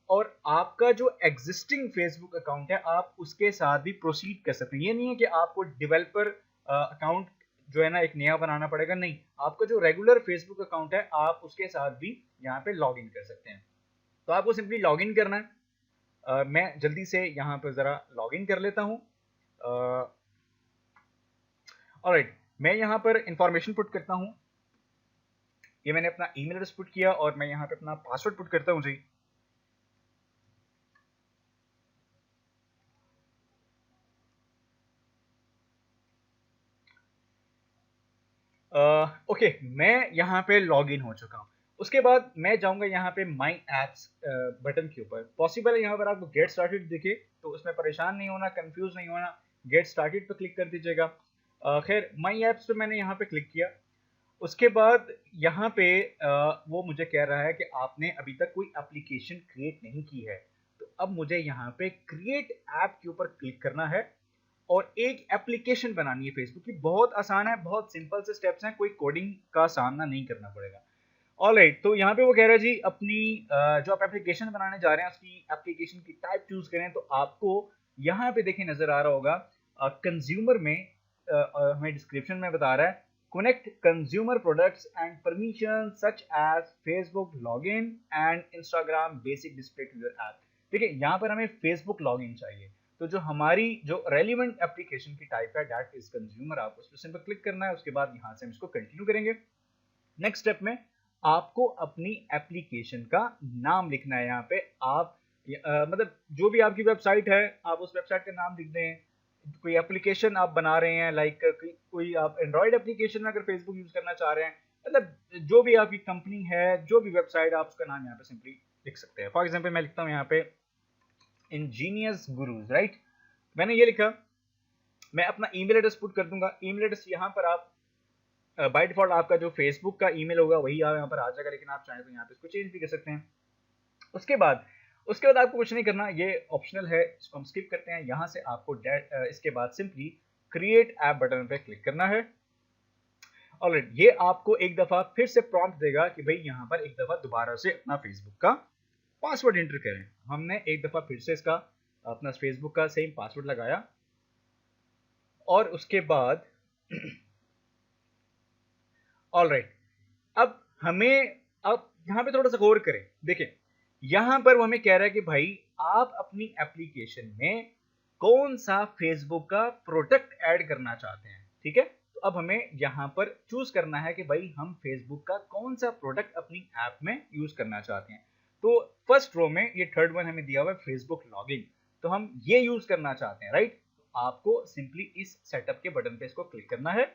और आपका जो एग्जिस्टिंग फेसबुक अकाउंट है आप उसके साथ भी प्रोसीड कर सकते हैं। ये नहीं है कि आपको डेवलपर अकाउंट जो है ना एक नया बनाना पड़ेगा, नहीं, आपका जो रेगुलर फेसबुक अकाउंट है आप उसके साथ भी यहाँ पे लॉगिन कर सकते हैं। तो आपको सिंपली लॉगिन करना है। मैं जल्दी से यहाँ पर जरा लॉगिन कर लेता हूँ। ऑलराइट, मैं यहाँ पर इंफॉर्मेशन पुट करता हूँ। ये मैंने अपना ईमेल एड्रेस पुट किया और मैं यहाँ पे अपना पासवर्ड पुट करता हूँ जी। ओके, मैं यहाँ पे लॉगिन हो चुका हूँ। उसके बाद मैं जाऊँगा यहाँ पे माई एप्स बटन के ऊपर। पॉसिबल है यहाँ पर आपको गेट स्टार्टेड दिखे, तो उसमें परेशान नहीं होना, कंफ्यूज नहीं होना, गेट स्टार्टेड पे क्लिक कर दीजिएगा। खैर, माई एप्स पे मैंने यहाँ पे क्लिक किया। उसके बाद यहाँ पे वो मुझे कह रहा है कि आपने अभी तक कोई एप्लीकेशन क्रिएट नहीं की है। तो अब मुझे यहाँ पे क्रिएट ऐप के ऊपर क्लिक करना है और एक एप्लीकेशन बनानी है फेसबुक की। बहुत आसान है, बहुत सिंपल से स्टेप्स हैं, कोई कोडिंग का सामना नहीं करना पड़ेगा। ऑलराइट, तो यहाँ पे वो कह रहा है जी अपनी जो आप एप्लीकेशन बनाने जा रहे हैं उसकी एप्लीकेशन की टाइप चूज करें। तो आपको यहाँ पे देखें नजर आ रहा होगा कंज्यूमर में हमें डिस्क्रिप्शन में बता रहा है connect consumer products and permission such as Facebook login and Instagram basic display to your app. देखिए यहाँ पर हमें फेसबुक लॉगिन चाहिए, तो जो हमारी जो रेलिवेंट एप्लीकेशन की टाइप है दैट इज कंज्यूमर, आपको उस पर सिंपल क्लिक करना है। उसके बाद यहाँ से हम इसको कंटिन्यू करेंगे। नेक्स्ट स्टेप में आपको अपनी एप्लीकेशन का नाम लिखना है। यहाँ पे आप मतलब जो भी आपकी वेबसाइट है आप उस वेबसाइट का नाम लिख दें। कोई एप्लीकेशन आप बना रहे हैं, लाइक कोई आप एंड्रॉयड एप्लीकेशन में अगर फेसबुक यूज करना चाह रहे हैं, मतलब जो भी आपकी कंपनी है, जो भी वेबसाइट, आप उसका नाम यहाँ पे सिंपली लिख सकते हैं। फॉर एग्जाम्पल मैं लिखता हूँ यहाँ पे इंजीनियर्स गुरुज, राइट। मैंने ये लिखा। मैं अपना ईमेल एड्रेस पुट कर दूंगा। ईमेल एड्रेस यहाँ पर आप बाय डिफॉल्ट आपका जो फेसबुक का ईमेल होगा वही यहाँ पर आ जाएगा, लेकिन आप चाहें तो यहाँ पे इसको चेंज भी कर सकते हैं। उसके बाद आपको कुछ नहीं करना, ये ऑप्शनल है, इसको हम स्किप करते हैं। यहाँ से आपको इसके बाद सिंपली क्रिएट ऐप बटन पे क्लिक करना है। ऑलराइट, ये आपको एक दफा फिर से प्रॉम्प्ट देगा कि भाई यहाँ पर एक दफा दोबारा से अपना फेसबुक का पासवर्ड एंटर करें। हमने एक दफा फिर से इसका अपना फेसबुक का सेम पासवर्ड लगाया और उसके बाद ऑलराइट, अब हमें अब यहाँ पे थोड़ा सा गौर करें। देखें यहाँ पर वो हमें कह रहा है कि भाई आप अपनी एप्लीकेशन में कौन सा फेसबुक का प्रोडक्ट ऐड करना चाहते हैं। ठीक है, तो अब हमें यहाँ पर चूज करना है कि भाई हम फेसबुक का कौन सा प्रोडक्ट अपनी ऐप में यूज करना चाहते हैं। तो फर्स्ट रो में ये थर्ड वन हमें दिया हुआ है फेसबुक लॉगिन, तो हम ये यूज करना चाहते हैं, राइट। आपको सिंपली इस सेटअप के बटन पे इसको क्लिक करना है।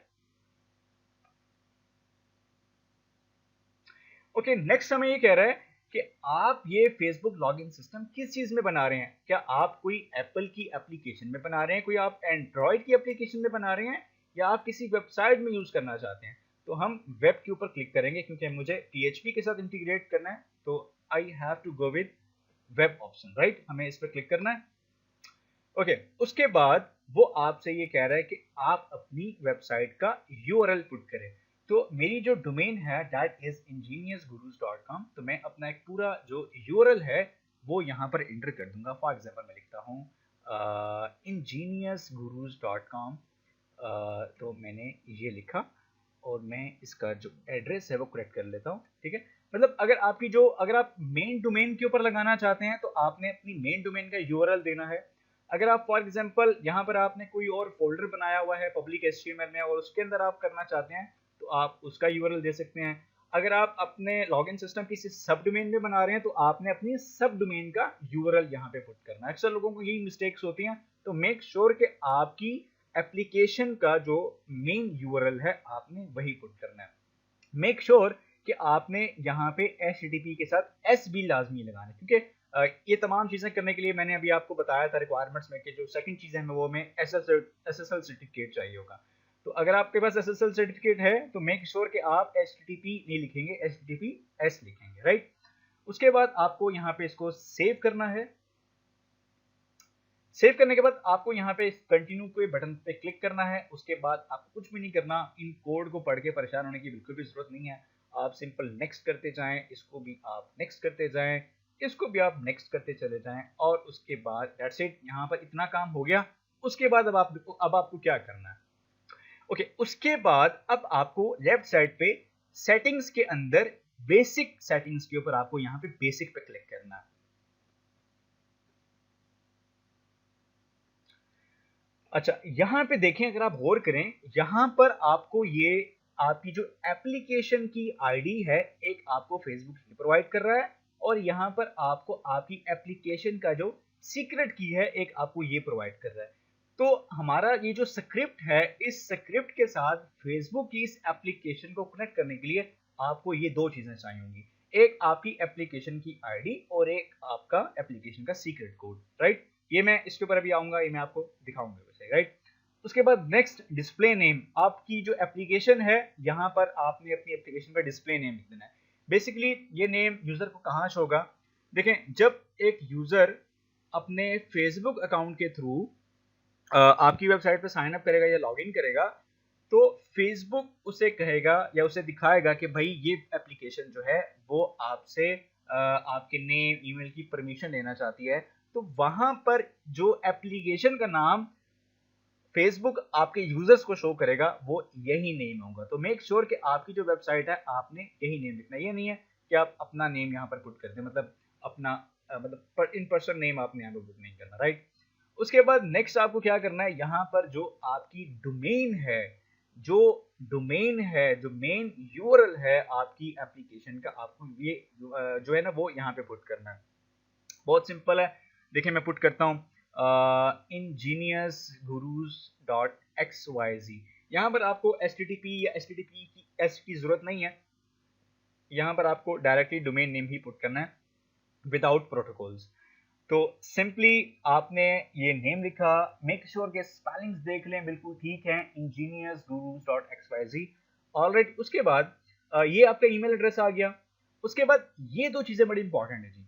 ओके, नेक्स्ट हमें ये कह रहा है कि आप ये फेसबुक लॉगिन सिस्टम किस चीज में बना रहे हैं। क्या आप कोई एप्पल की एप्लीकेशन में बना रहे हैं, कोई आप एंड्रॉयड की एप्लीकेशन में बना रहे हैं, या आप किसी वेबसाइट में यूज करना चाहते हैं। तो हम वेब के ऊपर क्लिक करेंगे क्योंकि मुझे PHP के साथ इंटीग्रेट करना है, तो I have to go with web option, right. हमें इस पर क्लिक करना है। ओके, उसके बाद वो आपसे ये कह रहा है कि आप अपनी वेबसाइट का URL पुट करें। तो मेरी जो डोमेन है दैट इज ingeniusgurus.com, तो मैं अपना एक पूरा जो URL है वो यहाँ पर एंटर कर दूंगा। फॉर एग्जांपल मैं लिखता हूँ ingeniusgurus.com, तो मैंने ये लिखा और मैं इसका जो एड्रेस है वो करेक्ट कर लेता हूँ। ठीक है, मतलब अगर आप मेन डोमेन के ऊपर लगाना चाहते हैं तो आपने अपनी मेन डोमेन का URL देना है। अगर आप फॉर एग्जांपल यहाँ पर आपने कोई और फोल्डर बनाया हुआ है पब्लिक HTML में और उसके अंदर आप करना चाहते हैं तो आप उसका URL दे सकते हैं। अगर आप अपने लॉगिन सिस्टम किसी सब डोमेन में बना रहे हैं तो आपने अपनी सब डोमेन का URL यहाँ पे पुट करना है। अक्सर लोगों को यही मिस्टेक्स होती हैं, तो मेक श्योर कि आपकी एप्लीकेशन का जो मेन URL है आपने वही पुट करना है। मेक श्योर कि आपने यहाँ पे HTTP के साथ S भी लाजमी लगाना है, क्योंकि ये तमाम चीजें करने के लिए मैंने अभी आपको बताया था रिक्वायरमेंट्स में कि जो सेकंड चीज है वो हमें SSL सर्टिफिकेट चाहिए होगा। तो अगर आपके पास SSL सर्टिफिकेट है तो मेक श्योर कि आप HTTP नहीं लिखेंगे, HTTPS लिखेंगे, राइट। उसके बाद आपको यहाँ पे इसको सेव करना है। सेव करने के बाद आपको यहाँ पे कंटिन्यू के बटन पे क्लिक करना है। उसके बाद आपको कुछ भी नहीं करना, इन कोड को पढ़ के परेशान होने की बिल्कुल भी जरूरत नहीं है। आप सिंपल नेक्स्ट करते जाएं, इसको भी आप नेक्स्ट करते जाएं, इसको भी आप नेक्स्ट करते चले जाएं, और उसके बाद दैट्स इट। यहाँ पर इतना काम हो गया। उसके बाद अब आपको क्या करना है। ओके, उसके बाद अब आपको लेफ्ट साइड पे सेटिंग्स के अंदर बेसिक सेटिंग्स के ऊपर आपको यहाँ पे बेसिक पे क्लिक करना है। अच्छा, यहाँ पे देखें, अगर आप गौर करें, यहाँ पर आपको ये आपकी जो एप्लीकेशन की आईडी है एक आपको फेसबुक प्रोवाइड कर रहा है, और यहाँ पर आपको आपकी एप्लीकेशन का जो सीक्रेट की है एक आपको ये प्रोवाइड कर रहा है। तो हमारा ये जो स्क्रिप्ट है, इस स्क्रिप्ट के साथ फेसबुक की इस एप्लीकेशन को कनेक्ट करने के लिए आपको ये दो चीजें चाहिए होंगी, एक आपकी एप्लीकेशन की आईडी और एक आपका एप्लीकेशन का सीक्रेट कोड, राइट। ये मैं इसके ऊपर अभी आऊंगा, ये मैं आपको दिखाऊंगा वैसे, राइट। उसके बाद नेक्स्ट, डिस्प्ले नेम। आपकी जो एप्लीकेशन है यहाँ पर आपने अपनी एप्लीकेशन का डिस्प्ले नेम लिख देना है। बेसिकली ये नेम यूजर को कहाँ शो होगा। देखें, जब एक यूजर अपने फेसबुक अकाउंट के थ्रू आपकी वेबसाइट पर साइन अप करेगा या लॉग इन करेगा, तो फेसबुक उसे कहेगा या उसे दिखाएगा कि भाई ये एप्लीकेशन जो है वो आपसे आपके नेम ईमेल की परमिशन लेना चाहती है। तो वहां पर जो एप्लीकेशन का नाम फेसबुक आपके यूजर्स को शो करेगा वो यही नेम होगा। तो मेक श्योर कि आपकी जो वेबसाइट है आपने यही नेम लिखना है। ये नहीं है कि आप अपना नेम यहाँ पर पुट कर दें, मतलब अपना मतलब इन पर्सन नेम आपने यहाँ पर पुट नहीं करना, राइट। उसके बाद नेक्स्ट आपको क्या करना है, यहाँ पर जो आपकी डोमेन है, जो मेन URL है आपकी एप्लीकेशन का, आपको ये जो है ना वो यहाँ पे पुट करना है। बहुत सिंपल है। देखिए मैं पुट करता हूँ ingeniusgurus.xyz। यहाँ पर आपको HTTP या HTTP की S की जरूरत नहीं है, यहाँ पर आपको डायरेक्टली डोमेन नेम ही पुट करना है विदाउट प्रोटोकॉल्स। तो सिंपली आपने ये नेम लिखा, मेक श्योर के स्पेलिंग्स देख लें बिल्कुल ठीक है, ingeniusgurus.xyz, ऑलराइट। उसके बाद ये आपका ईमेल एड्रेस आ गया। उसके बाद ये दो चीजें बड़ी इंपॉर्टेंट है जी।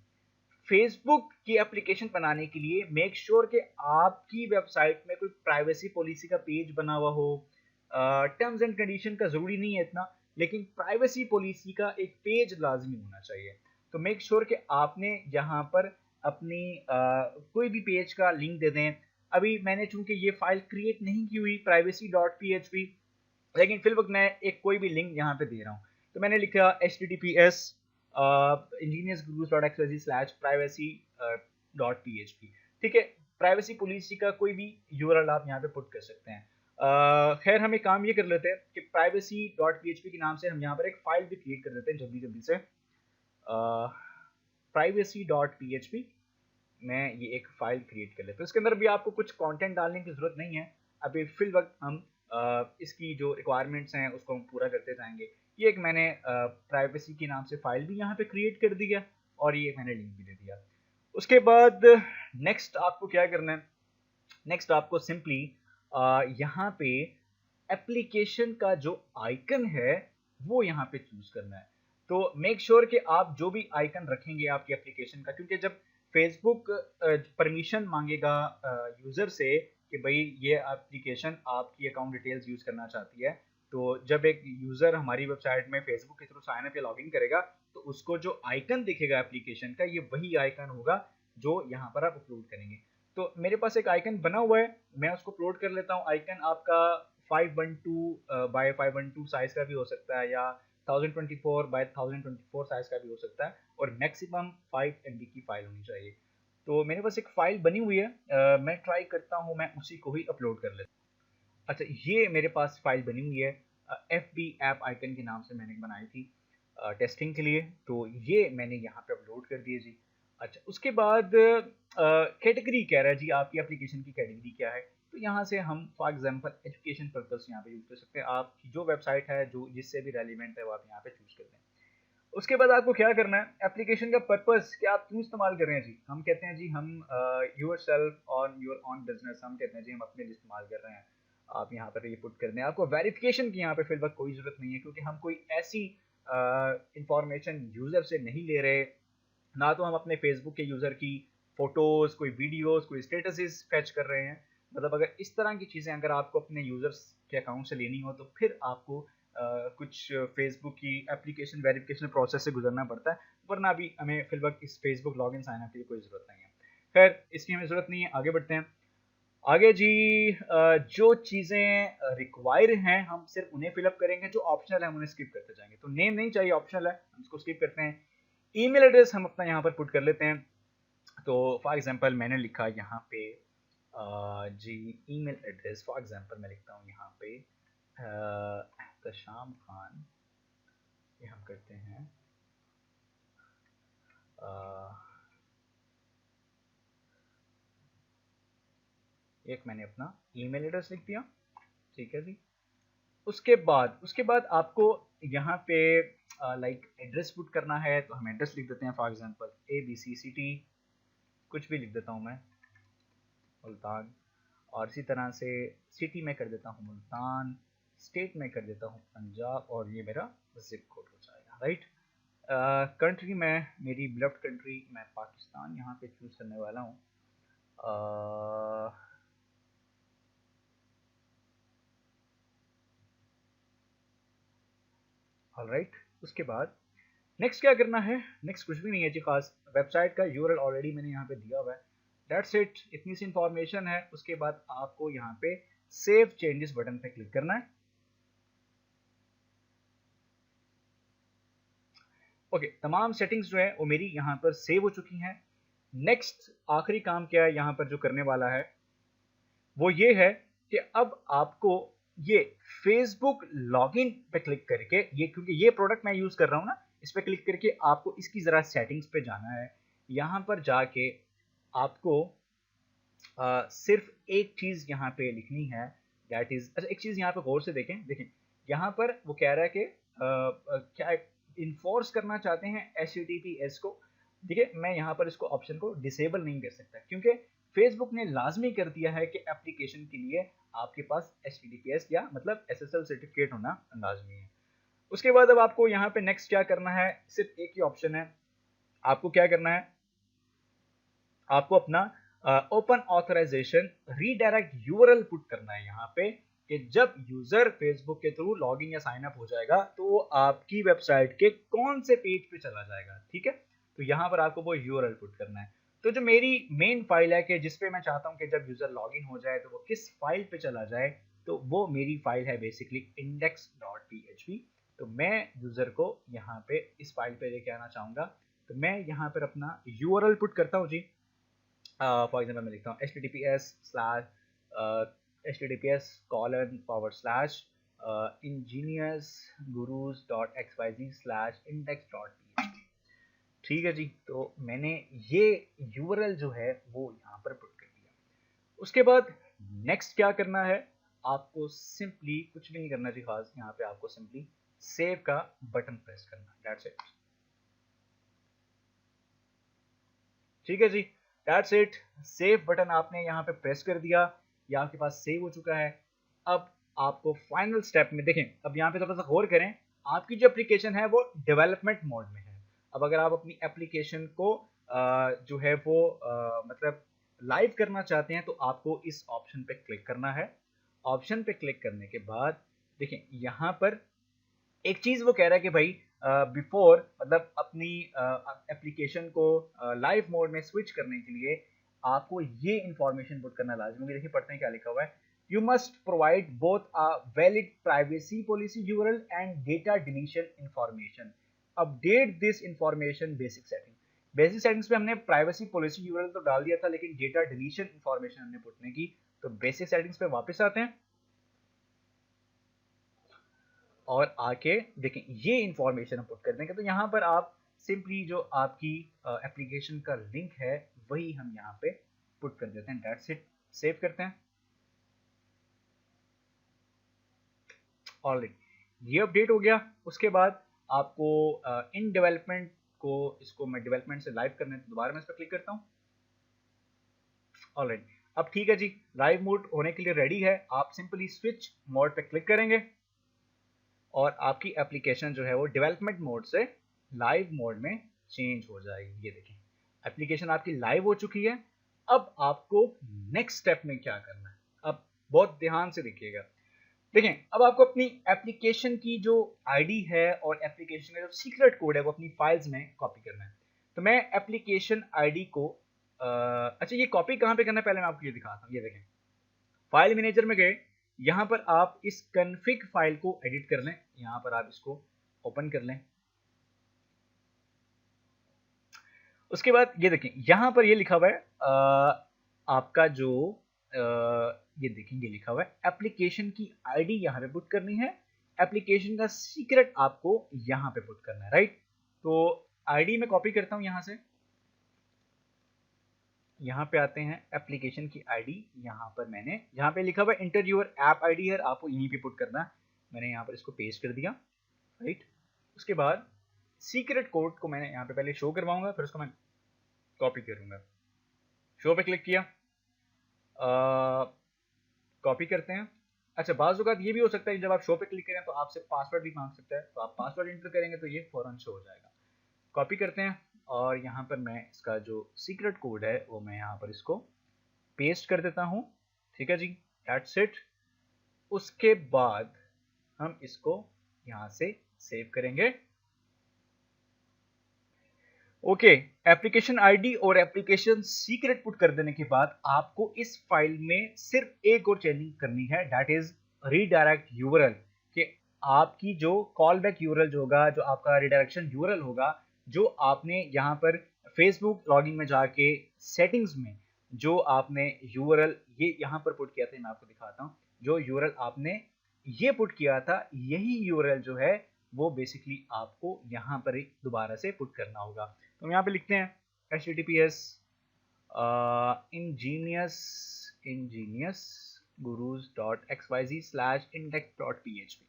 फेसबुक की एप्लीकेशन बनाने के लिए मेक श्योर कि आपकी वेबसाइट में कोई प्राइवेसी पॉलिसी का पेज बना हुआ हो। टर्म्स एंड कंडीशन का जरूरी नहीं है इतना, लेकिन प्राइवेसी पॉलिसी का एक पेज लाजमी होना चाहिए। तो मेक श्योर कि आपने यहाँ पर अपनी कोई भी पेज का लिंक दे दें। अभी मैंने चूंकि ये फाइल क्रिएट नहीं की हुई privacy.php, लेकिन फिल वक्त मैं एक कोई भी लिंक यहाँ पे दे रहा हूँ, तो मैंने लिखा https engineersgurus.xyz/privacy.php। ठीक है, प्राइवेसी पॉलिसी का कोई भी यूआरएल आप यहाँ पे पुट कर सकते हैं। खैर हम एक काम ये कर लेते हैं कि privacy.php के नाम से हम यहाँ पर एक फाइल भी क्रिएट कर देते हैं जल्दी जल्दी से। privacy.php मैं ये एक फाइल क्रिएट कर लेता हूँ। इसके अंदर भी आपको कुछ कंटेंट डालने की जरूरत नहीं है, अभी फिल वक्त हम इसकी जो रिक्वायरमेंट्स हैं उसको हम पूरा करते जाएंगे। ये एक मैंने प्राइवेसी के नाम से फाइल भी यहाँ पे क्रिएट कर दिया और ये मैंने लिंक भी दे दिया। उसके बाद नेक्स्ट आपको क्या करना है, नेक्स्ट आपको सिंपली यहाँ पे एप्लीकेशन का जो आइकन है वो यहाँ पे चूज करना है। तो मेक श्योर कि आप जो भी आइकन रखेंगे आपकी एप्लीकेशन का, क्योंकि जब फेसबुक परमिशन मांगेगा यूजर से कि भाई ये एप्लीकेशन आपकी अकाउंट डिटेल्स यूज करना चाहती है, तो जब एक यूजर हमारी वेबसाइट में फेसबुक के थ्रू साइन अप या लॉगिन करेगा तो उसको जो आइकन दिखेगा एप्लीकेशन का, ये वही आइकन होगा जो यहाँ पर आप अपलोड करेंगे। तो मेरे पास एक आइकन बना हुआ है, मैं उसको अपलोड कर लेता हूँ। आइकन आपका 512 बाय 512 साइज का भी हो सकता है या 1024 बाय 1024 साइज का भी हो सकता है, और मैक्सिमम 5 MB की फाइल होनी चाहिए। तो मेरे पास एक फाइल बनी हुई है, मैं ट्राई करता हूँ मैं उसी को ही अपलोड कर लेता हूँ। अच्छा, ये मेरे पास फाइल बनी हुई है, FB ऐप आइकन के नाम से मैंने बनाई थी टेस्टिंग के लिए, तो ये मैंने यहाँ पे अपलोड कर दिए जी। अच्छा, उसके बाद कैटेगरी कह रहा है जी आपकी एप्लीकेशन की कैटेगरी क्या है, तो यहाँ से हम फॉर एग्जांपल एजुकेशन पर्पस यहाँ पे यूज कर सकते हैं। आपकी जो वेबसाइट है जो जिससे भी रेलिवेंट है वो आप यहाँ पे चूज कर दें। उसके बाद आपको क्या करना है, एप्लीकेशन का पर्पस क्या आप क्यों इस्तेमाल कर रहे हैं जी। हम कहते हैं जी हम yourself on your on business, हम कहते हैं जी हम अपने लिए इस्तेमाल कर रहे हैं। आप यहाँ पर ये पुट कर दें। आपको वेरिफिकेशन की यहाँ पे फिलहाल कोई ज़रूरत नहीं है, क्योंकि हम कोई ऐसी इंफॉर्मेशन यूज़र से नहीं ले रहे, ना तो हम अपने फेसबुक के यूज़र की फ़ोटोज़, कोई वीडियोज़, कोई स्टेटसेस फैच कर रहे हैं। मतलब अगर इस तरह की चीज़ें अगर आपको अपने यूज़र्स के अकाउंट से लेनी हो तो फिर आपको कुछ फेसबुक की एप्लीकेशन वेरिफिकेशन प्रोसेस से गुजरना पड़ता है, वरना अभी हमें फिलहाल इस फेसबुक लॉगिन साइन अप की कोई ज़रूरत नहीं है। खैर इसकी हमें ज़रूरत नहीं है, आगे बढ़ते हैं। आगे जी जो चीज़ें रिक्वायर हैं हम सिर्फ उन्हें फिलअप करेंगे, जो ऑप्शनल है हम उन्हें स्किप करते जाएंगे। तो नेम नहीं चाहिए, ऑप्शनल है, हम इसको स्किप करते हैं। ईमेल एड्रेस हम अपना यहाँ पर पुट कर लेते हैं। तो फॉर एग्जांपल मैंने लिखा यहाँ पे जी ईमेल एड्रेस, फॉर एग्जांपल मैं लिखता हूँ यहाँ पे एहतशाम खान, ये हम करते हैं एक मैंने अपना ईमेल एड्रेस लिख दिया, ठीक है जी। उसके बाद आपको यहाँ पे लाइक एड्रेस पुट करना है, तो हम एड्रेस लिख देते हैं, फॉर एग्जांपल ABC सिटी, कुछ भी लिख देता हूँ मैं, मुल्तान। और इसी तरह से सिटी में कर देता हूँ मुल्तान, स्टेट में कर देता हूँ पंजाब, और ये मेरा जिप कोड हो जाएगा, राइट। कंट्री में मेरी बिलव्ड कंट्री मैं पाकिस्तान यहाँ पे चूज करने वाला हूँ। ऑलराइट, उसके बाद नेक्स्ट क्या करना है, नेक्स्ट कुछ भी नहीं है जी खास। वेबसाइट का यूआरएल ऑलरेडी मैंने यहाँ पे दिया हुआ है, दैट्स इट, इतनी सी इंफॉर्मेशन है। उसके बाद आपको यहाँ पे सेव चेंजेस बटन पे क्लिक करना है। ओके, तमाम सेटिंग्स जो है वो मेरी यहाँ पर सेव हो चुकी हैं। नेक्स्ट आखिरी काम क्या है यहाँ पर जो करने वाला है वो ये है कि अब आपको ये फेसबुक लॉगिन पे क्लिक करके, ये क्योंकि ये प्रोडक्ट मैं यूज कर रहा हूँ ना, इस पे क्लिक करके आपको इसकी जरा सेटिंग्स पे जाना है। यहाँ पर जाके आपको सिर्फ एक चीज यहाँ पे लिखनी है, दैट इज, अच्छा एक चीज यहाँ पे गौर से देखें यहाँ पर वो कह रहा है कि क्या इन्फोर्स करना चाहते हैं HTTPS को। देखिए मैं यहाँ पर इसको ऑप्शन को डिसेबल नहीं कर सकता, क्योंकि फेसबुक ने लाजमी कर दिया है कि एप्लीकेशन के लिए आपके पास HTTPS या मतलब SSL सर्टिफिकेट होना लाजमी है। उसके बाद अब आपको यहाँ पे नेक्स्ट क्या करना है, सिर्फ एक ही ऑप्शन है। आपको क्या करना है, आपको अपना open authorization redirect URL put करना है यहाँ पे, कि जब यूजर फेसबुक के थ्रू लॉगिन या साइन अप हो जाएगा तो आपकी वेबसाइट के कौन से पेज पे चला जाएगा, ठीक है। तो यहाँ पर आपको वो यूआरएल पुट करना है। तो जो मेरी मेन फाइल है कि जिस पे मैं चाहता हूँ कि जब यूजर लॉगिन हो जाए तो वो किस फाइल पे चला जाए, तो वो मेरी फाइल है बेसिकली index.php। तो मैं यूजर को यहाँ पे इस फाइल पे लेके आना चाहूंगा, तो मैं यहाँ पर अपना यूआरएल पुट करता हूँ जी। फॉर एग्जाम्पल मैं लिखता हूँ https:// ingeniusgurus.xyz/index.php। ठीक है जी, तो मैंने ये यूआरएल जो है वो यहाँ पर पुट कर दिया। उसके बाद नेक्स्ट क्या करना है, आपको सिंपली कुछ भी नहीं करना जी खास, यहाँ पे आपको सिंपली सेव का बटन प्रेस करना, दैट्स इट। ठीक है जी, दैट्स इट। सेव बटन आपने यहाँ पे प्रेस कर दिया, ये आपके पास सेव हो चुका है। अब आपको फाइनल स्टेप में देखें, अब यहाँ पे थोड़ा सा गौर करें, आपकी जो एप्लीकेशन है वो डेवलपमेंट मोड में है। अब अगर आप अपनी एप्लीकेशन को जो है वो मतलब लाइव करना चाहते हैं, तो आपको इस ऑप्शन पे क्लिक करना है। ऑप्शन पे क्लिक करने के बाद देखें यहाँ पर एक चीज वो कह रहा है कि भाई बिफोर मतलब अपनी एप्लीकेशन को लाइव मोड में स्विच करने के लिए आपको ये इंफॉर्मेशन पुट करना लाजमी है। देखिए पढ़ते हैं क्या लिखा हुआ है, you must provide both a valid privacy policy URL and data deletion information, update this information basic setting. Basic settings पे हमने प्राइवेसी पॉलिसी यूआरएल तो डाल दिया था, लेकिन डेटा डिलीशन इंफॉर्मेशन हमने पुट नहीं की। तो बेसिक सेटिंग्स पे वापस आते हैं और आके देखें ये इंफॉर्मेशन हम पुट कर देंगे। तो यहाँ पर आप सिंपली जो आपकी एप्लीकेशन का लिंक है वही हम यहाँ पे पुट कर देते हैं, दैट्स इट। सेव करते हैं, ऑलरेडी ये अपडेट हो गया। उसके बाद आपको इन डेवलपमेंट को, इसको मैं डेवलपमेंट से लाइव करने, तो दोबारा मैं इस पर क्लिक करता हूँ। ऑलराइट, अब ठीक है जी, लाइव मोड होने के लिए रेडी है। आप सिंपली स्विच मोड पे क्लिक करेंगे और आपकी एप्लीकेशन जो है वो डेवलपमेंट मोड से लाइव मोड में चेंज हो जाएगी। ये देखें एप्लीकेशन आपकी लाइव हो चुकी है। अब आपको नेक्स्ट स्टेप में क्या करना है, अब बहुत ध्यान से देखिएगा। देखें अब आपको अपनी एप्लीकेशन की जो आईडी है और एप्लीकेशन का जो सीक्रेट कोड है वो अपनी फाइल्स में कॉपी करना है। तो मैं एप्लीकेशन आईडी को अच्छा ये कॉपी कहाँ पे करना है पहले मैं आपको ये दिखाता हूँ। ये देखें फाइल मैनेजर में गए, यहाँ पर आप इस कन्फिग फाइल को एडिट कर लें, यहाँ पर आप इसको ओपन कर लें। उसके बाद ये देखें यहाँ पर ये लिखा हुआ है आपका जो ये देखेंगे लिखा हुआ है एप्लीकेशन की आईडी यहाँ पे पुट करनी है, एप्लीकेशन का सीक्रेट आपको यहाँ पे पुट करना है, राइट। तो आईडी में कॉपी करता हूँ, यहाँ से यहाँ पे आते हैं एप्लीकेशन की आईडी, यहाँ पर मैंने यहाँ पे लिखा हुआ है इंटर योर ऐप आईडी है, आपको यहीं पे पुट करना है। मैंने यहाँ पर इसको पेस्ट कर दिया, राइट। उसके बाद सीक्रेट कोड को मैंने यहाँ पे पहले शो करवाऊंगा, फिर उसको मैं कॉपी करूंगा। शो पे क्लिक किया, कॉपी करते हैं। अच्छा बाज़ औक़ात ये भी हो सकता है जब आप शो पे क्लिक करें तो आपसे पासवर्ड भी मांग सकता है, तो आप पासवर्ड इंटर करेंगे तो ये फौरन शो हो जाएगा। कॉपी करते हैं और यहाँ पर मैं इसका जो सीक्रेट कोड है वो मैं यहाँ पर इसको पेस्ट कर देता हूँ। ठीक है जी, दैट्स इट। उसके बाद हम इसको यहाँ से सेव करेंगे। ओके, एप्लीकेशन आईडी और एप्लीकेशन सीक्रेट पुट कर देने के बाद आपको इस फाइल में सिर्फ एक और चेंजिंग करनी है, दैट इज रीडायरेक्ट यूआरएल। कि आपकी जो कॉल बैक यूआरएल जो होगा, जो आपका रिडायरेक्शन यूआरएल होगा, जो आपने यहाँ पर फेसबुक लॉगिन में जाके सेटिंग्स में जो आपने यूआरएल ये यहाँ पर पुट किया था, मैं आपको दिखाता हूँ। जो यूआरएल आपने ये पुट किया था, यही यूआरएल जो है वो बेसिकली आपको यहाँ पर दोबारा से पुट करना होगा। तो हम यहाँ पे लिखते हैं https ingeniusgurus.xyz/index.php।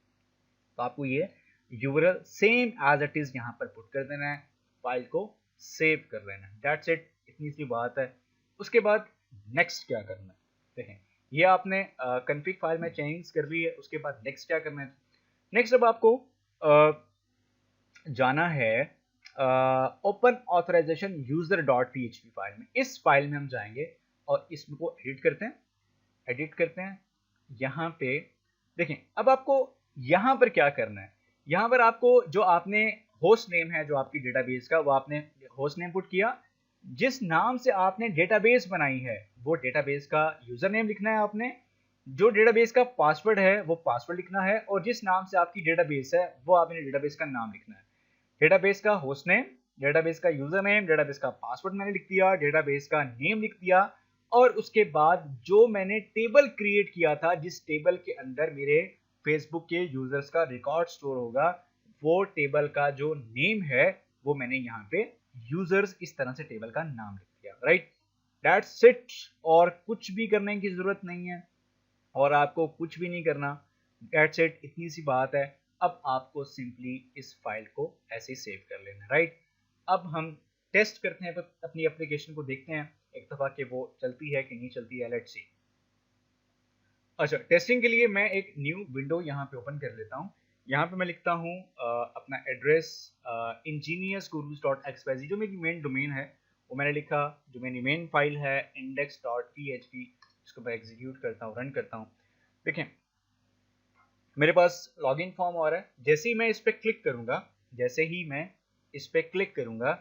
तो आपको ये URL same as it is यहाँ पर पुट कर देना है, फाइल को सेव कर लेना है, दैट्स इट। इतनी सी बात है। उसके बाद नेक्स्ट क्या करना है, देखें ये आपने कन्फिग फाइल में चेंज कर ली है। उसके बाद नेक्स्ट क्या करना है, नेक्स्ट अब आपको जाना है open authorization user dot PHP file में। इस फाइल में हम जाएंगे और इसको एडिट करते हैं, यहाँ पे देखें। अब आपको यहाँ पर क्या करना है, यहाँ पर आपको जो आपने होस्ट नेम है जो आपकी डेटाबेस का, वो आपने होस्ट नेम पुट किया। जिस नाम से आपने डेटाबेस बनाई है वो डेटाबेस का यूजर नेम लिखना है आपने, जो डेटाबेस का पासवर्ड है वो पासवर्ड लिखना है, और जिस नाम से आपकी डेटाबेस है वो आपने डेटाबेस का नाम लिखना है। डेटाबेस का होस्ट नेम, डेटाबेस का यूजर नेम, डेटाबेस का पासवर्ड मैंने लिख दिया, डेटाबेस का नेम लिख दिया, और उसके बाद जो मैंने टेबल क्रिएट किया था जिस टेबल के अंदर मेरे फेसबुक के यूजर्स का रिकॉर्ड स्टोर होगा, वो टेबल का जो नेम है वो मैंने यहाँ पे यूजर्स इस तरह से टेबल का नाम लिख दिया। Right, that's it. और कुछ भी करने की जरूरत नहीं है, और आपको कुछ भी नहीं करना। दैट्स इट, इतनी सी बात है। अब आपको सिंपली इस फाइल को ऐसे ही सेव कर लेना है। राइट, अब हम टेस्ट करते हैं, अपनी एप्लीकेशन को देखते हैं एक दफा कि वो चलती है कि नहीं चलती है। Let's see. अच्छा, टेस्टिंग के लिए मैं एक न्यू विंडो यहाँ पे ओपन कर लेता हूँ। यहाँ पे मैं लिखता हूँ अपना एड्रेस ingeniusgurus.xyz, जो मेरी मेन डोमेन है वो मैंने लिखा। जो मेरी मेन फाइल है index.php, इसको मैं एग्जीक्यूट करता हूँ, रन करता हूँ। देखें मेरे पास लॉगिन फॉर्म और है। जैसे ही मैं इस पर क्लिक करूंगा, जैसे ही मैं इस पर क्लिक करूंगा,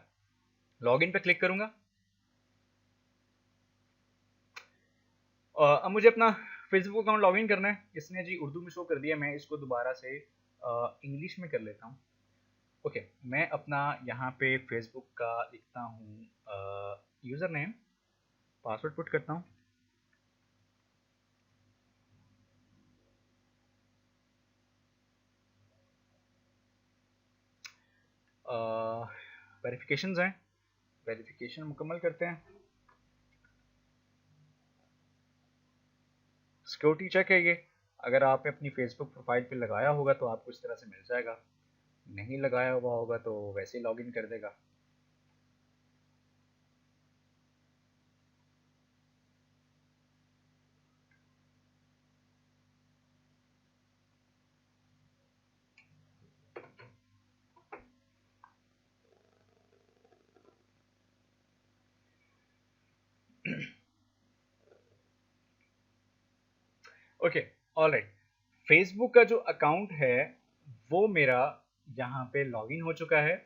लॉगिन पे क्लिक करूंगा, अब मुझे अपना फेसबुक अकाउंट लॉगिन करना है। इसने जी उर्दू में शो कर दिया, मैं इसको दोबारा से इंग्लिश में कर लेता हूँ। ओके, मैं अपना यहाँ पे फेसबुक का लिखता हूँ यूज़र नेम, पासवर्ड पुट करता हूँ। वेरिफिकेशंस हैं, वेरिफिकेशन मुकम्मल करते हैं। सिक्योरिटी चेक है ये। अगर आपने अपनी फेसबुक प्रोफाइल पे लगाया होगा तो आपको इस तरह से मिल जाएगा, नहीं लगाया हुआ होगा तो वैसे ही लॉगिन कर देगा। Okay, alright. फेसबुक का जो अकाउंट है वो मेरा यहाँ पे लॉगिन हो चुका है।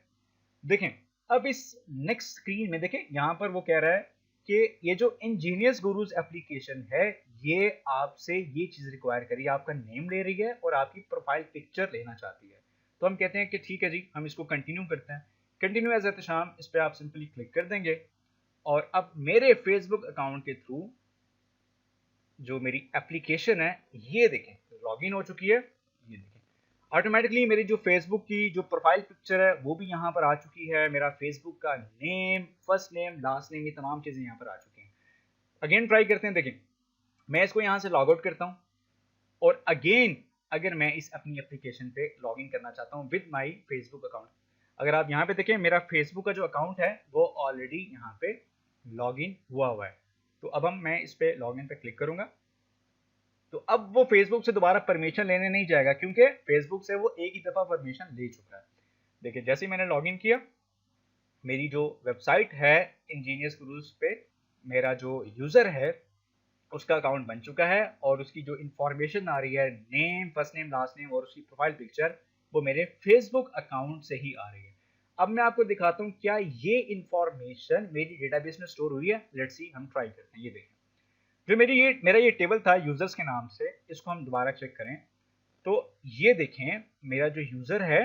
देखें अब इस नेक्स्ट स्क्रीन में देखें, यहाँ पर वो कह रहा है कि ये जो इंजीनियर्स गुरुज एप्लीकेशन है ये आपसे ये चीज रिक्वायर करी है, आपका नेम ले रही है और आपकी प्रोफाइल पिक्चर लेना चाहती है। तो हम कहते हैं कि ठीक है जी, हम इसको कंटिन्यू करते हैं। कंटिन्यू एज एहतशाम, इस पर आप सिंपली क्लिक कर देंगे, और अब मेरे फेसबुक अकाउंट के थ्रू जो मेरी एप्लीकेशन है ये देखें लॉगिन हो चुकी है। ये देखें ऑटोमेटिकली मेरी जो फेसबुक की जो प्रोफाइल पिक्चर है वो भी यहाँ पर आ चुकी है। मेरा फेसबुक का name, first name, last name, ये तमाम चीज़ें यहाँ पर आ चुकी हैं। अगेन ट्राई करते हैं। देखें मैं इसको यहाँ से लॉग आउट करता हूँ, और अगेन अगर मैं इस अपनी एप्लीकेशन पे लॉगिन करना चाहता हूँ विद माई फेसबुक अकाउंट, अगर आप यहाँ पे देखें मेरा फेसबुक का जो अकाउंट है वो ऑलरेडी यहाँ पे लॉगिन हुआ हुआ है। तो अब मैं इस पे लॉगिन पे क्लिक करूंगा, तो अब वो फेसबुक से दोबारा परमिशन लेने नहीं जाएगा क्योंकि फेसबुक से वो एक ही दफा परमिशन ले चुका है। देखिए जैसे ही मैंने लॉगिन किया, मेरी जो वेबसाइट है इंजीनियर्स गुरुज पे, मेरा जो यूजर है उसका अकाउंट बन चुका है, और उसकी जो इंफॉर्मेशन आ रही है, name, first name, last name और उसकी प्रोफाइल पिक्चर, वो मेरे फेसबुक अकाउंट से ही आ रही है। अब मैं आपको दिखाता हूँ क्या ये इंफॉर्मेशन मेरी डेटाबेस में स्टोर हुई है। लेट्स सी, हम ट्राई करते हैं। ये देखें जो मेरा ये टेबल था यूजर्स के नाम से, इसको हम दोबारा चेक करें तो ये देखें मेरा जो यूजर है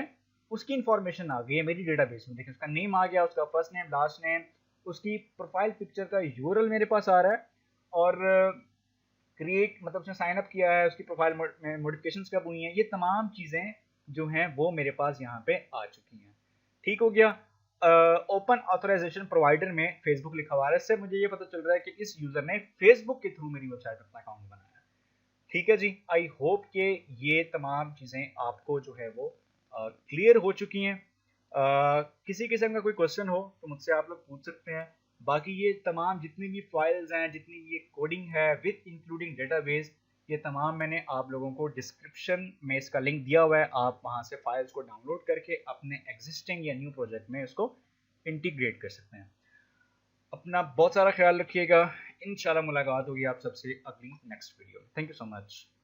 उसकी इंफॉर्मेशन आ गई है मेरी डेटाबेस में। देखें उसका नेम आ गया, उसका फर्स्ट नेम, लास्ट नेम, उसकी प्रोफाइल पिक्चर का यूआरएल मेरे पास आ रहा है, और क्रिएट मतलब उसने साइन अप किया है, उसकी प्रोफाइल में मॉडिफिकेशंस कब हुई हैं, ये तमाम चीज़ें जो हैं वो मेरे पास यहाँ पे आ चुकी हैं। ठीक हो गया। ओपन ऑथराइजेशन प्रोवाइडर में फेसबुक लिखा हुआ है, इससे मुझे ये पता चल रहा है कि इस यूजर ने फेसबुक के थ्रू मेरी वेबसाइट अपना अकाउंट बनाया है। ठीक है जी, आई होप कि ये तमाम चीज़ें आपको जो है वो क्लियर हो चुकी हैं। किसी किस्म का कोई क्वेश्चन हो तो मुझसे आप लोग पूछ सकते हैं। बाकी ये तमाम जितनी भी फाइल्स हैं, जितनी भी ये कोडिंग है विद इंक्लूडिंग डेटाबेस, ये तमाम मैंने आप लोगों को डिस्क्रिप्शन में इसका लिंक दिया हुआ है। आप वहाँ से फाइल्स को डाउनलोड करके अपने एग्जिस्टिंग या न्यू प्रोजेक्ट में इसको इंटीग्रेट कर सकते हैं। अपना बहुत सारा ख्याल रखिएगा। इंशाल्लाह मुलाकात होगी आप सबसे अगली नेक्स्ट वीडियो में। Thank you so much.